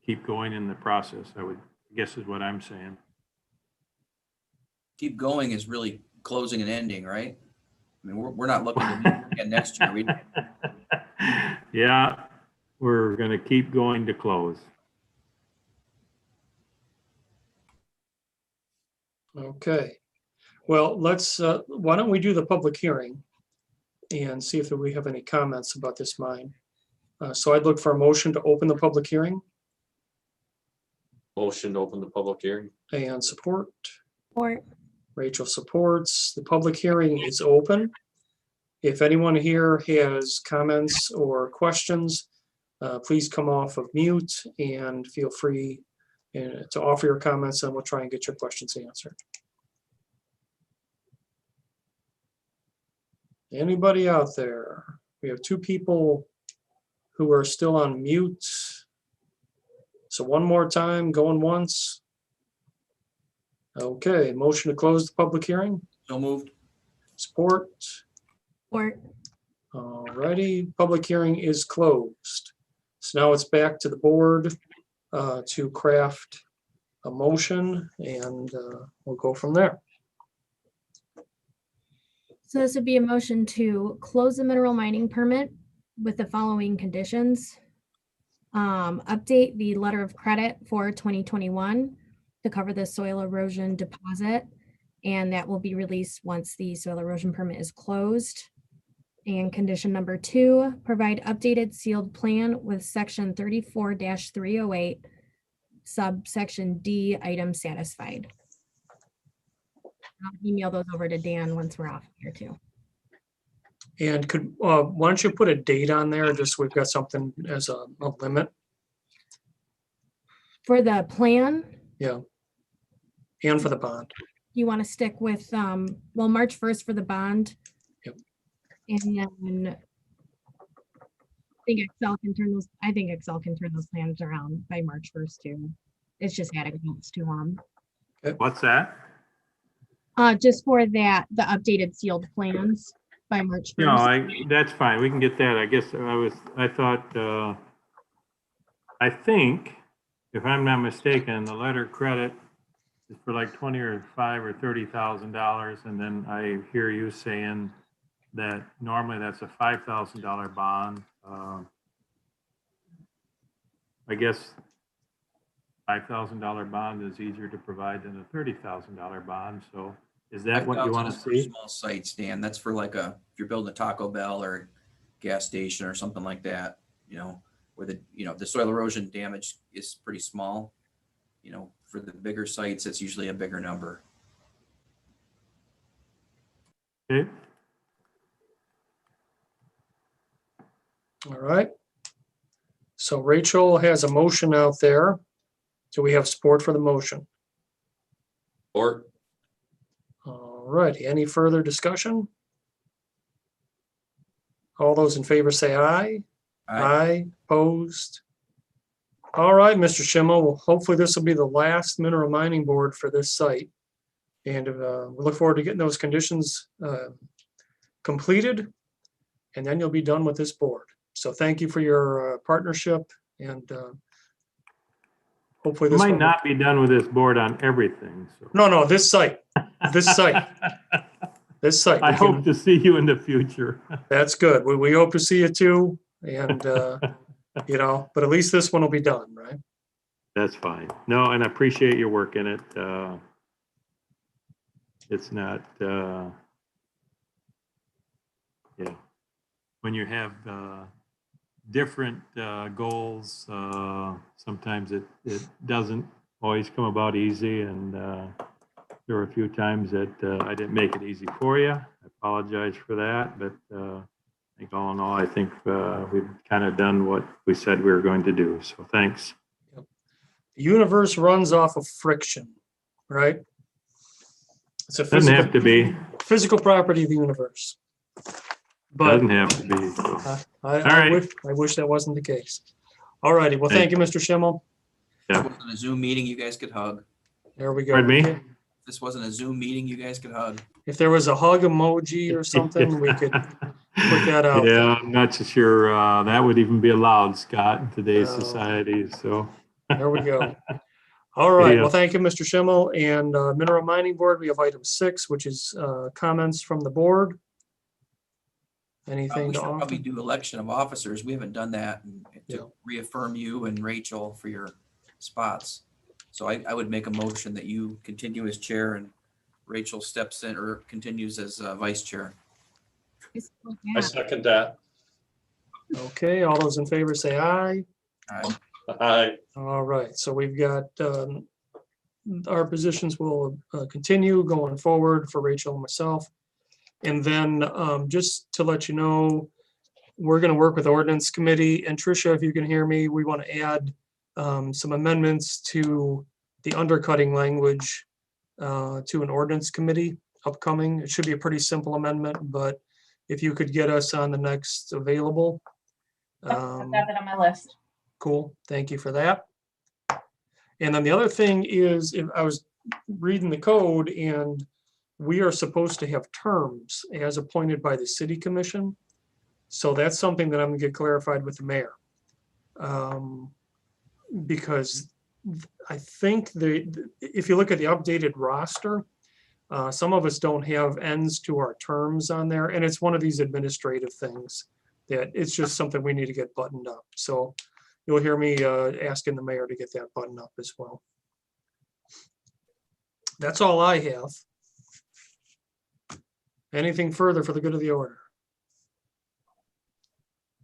Speaker 10: keep going in the process, I would guess is what I'm saying.
Speaker 3: Keep going is really closing and ending, right? I mean, we're not looking to meet again next year.
Speaker 10: Yeah, we're going to keep going to close.
Speaker 1: Okay. Well, let's, why don't we do the public hearing and see if we have any comments about this mine. So I'd look for a motion to open the public hearing
Speaker 6: Motion to open the public hearing.
Speaker 1: and support.
Speaker 5: Or
Speaker 1: Rachel supports. The public hearing is open. If anyone here has comments or questions, please come off of mute and feel free to offer your comments, and we'll try and get your questions answered. Anybody out there? We have 2 people who are still on mute. So one more time, going once. Okay, motion to close the public hearing.
Speaker 3: So moved.
Speaker 1: Support.
Speaker 5: or
Speaker 1: Alrighty, public hearing is closed. So now it's back to the board to craft a motion, and we'll go from there.
Speaker 5: so this would be a motion to close the mineral mining permit with the following conditions. Update the letter of credit for 2021 to cover the soil erosion deposit, and that will be released once the soil erosion permit is closed. And condition number 2, provide updated sealed plan with section 34-308, subsection D, item satisfied. I'll email those over to Dan once we're off here too.
Speaker 1: And could, why don't you put a date on there, just so we've got something as a limit?
Speaker 5: For the plan,
Speaker 1: Yeah. And for the bond.
Speaker 5: you want to stick with, well, March 1st for the bond.
Speaker 1: Yep.
Speaker 5: And then I think Excel can turn those plans around by March 1st too. It's just adding notes to them.
Speaker 10: What's that?
Speaker 5: Just for that, the updated sealed plans by March 1st.
Speaker 10: No, that's fine. We can get that. I guess I think, if I'm not mistaken, the letter of credit is for like $20,000 or $5,000 or $30,000. And then I hear you saying that normally that's a $5,000 bond. I guess $5,000 bond is easier to provide than a $30,000 bond. So is that what you want to
Speaker 3: 5,000 is for
Speaker 10: see?
Speaker 3: Small sites, Dan. That's for like if you're building a Taco Bell or a gas station or something like that, where the soil erosion damage is pretty small. For the bigger sites, it's usually a bigger number.
Speaker 10: Okay.
Speaker 1: All right. So Rachel has a motion out there. Do we have support for the motion?
Speaker 6: Or
Speaker 1: All righty. Any further discussion? All those in favor say aye. Aye. Opposed? All right, Mr. Schimmel. Well, hopefully this will be the last mineral mining board for this site. And we look forward to getting those conditions completed, and then you'll be done with this board. So thank you for your partnership, and hopefully
Speaker 10: We
Speaker 1: this
Speaker 10: might
Speaker 1: one-
Speaker 10: not be done with this board on everything. So.
Speaker 1: No, this site, this site. This site.
Speaker 10: I
Speaker 1: We can-
Speaker 10: hope to see you in the future.
Speaker 1: That's good. We hope to see you too. And, but at least this one will be done, right?
Speaker 10: That's fine. No, and I appreciate your work in it. It's not, yeah. When you have different goals, sometimes it doesn't always come about easy. And there were a few times that I didn't make it easy for you. I apologize for that. But I think all in all, I think we've kind of done what we said we were going to do. So thanks.
Speaker 1: The universe runs off of friction, right? It's a
Speaker 10: Doesn't have to be.
Speaker 1: physical property of the universe. But
Speaker 10: Doesn't have to be. So.
Speaker 1: I
Speaker 10: right.
Speaker 1: wish that wasn't the case. All righty. Well, thank you, Mr. Schimmel.
Speaker 3: If this wasn't a Zoom meeting, you guys could hug.
Speaker 1: There we go.
Speaker 10: Pardon me?
Speaker 1: Okay.
Speaker 3: If this wasn't a Zoom meeting, you guys could hug.
Speaker 1: If there was a hug emoji or something, we could put that out.
Speaker 10: Yeah, I'm not so sure that would even be allowed, Scott, in today's
Speaker 1: No.
Speaker 10: society. So
Speaker 1: There we go. All right.
Speaker 10: Yeah.
Speaker 1: Well, thank you, Mr. Schimmel. And Mineral Mining Board, we have item 6, which is comments from the board. Anything
Speaker 3: We
Speaker 1: to
Speaker 3: should probably
Speaker 1: offer?
Speaker 3: do election of officers. We haven't done that
Speaker 1: Yeah.
Speaker 3: to reaffirm you and Rachel for your spots. So I would make a motion that you continue as chair and Rachel steps in or continues as vice chair.
Speaker 6: I second that.
Speaker 1: Okay. All those in favor say aye.
Speaker 6: Aye.
Speaker 1: All right. So we've got our positions will continue going forward for Rachel and myself. And then just to let you know, we're going to work with ordinance committee. And Tricia, if you can hear me, we want to add some amendments to the undercutting language to an ordinance committee upcoming. It should be a pretty simple amendment, but if you could get us on the next available.
Speaker 11: I've got that on my list.
Speaker 1: Cool. Thank you for that. And then the other thing is, if I was reading the code and we are supposed to have terms as appointed by the city commission. So that's something that I'm gonna get clarified with the mayor. Because I think if you look at the updated roster, some of us don't have ends to our terms on there, and it's one of these administrative things that it's just something we need to get buttoned up. So you'll hear me asking the mayor to get that buttoned up as well. That's all I have. Anything further for the good of the order?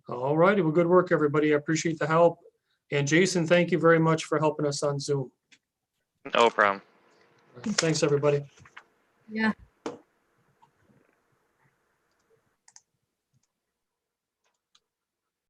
Speaker 1: All righty, well, good work, everybody. I appreciate the help. And Jason, thank you very much for helping us on Zoom.
Speaker 8: No problem.
Speaker 1: Thanks, everybody.
Speaker 5: Yeah.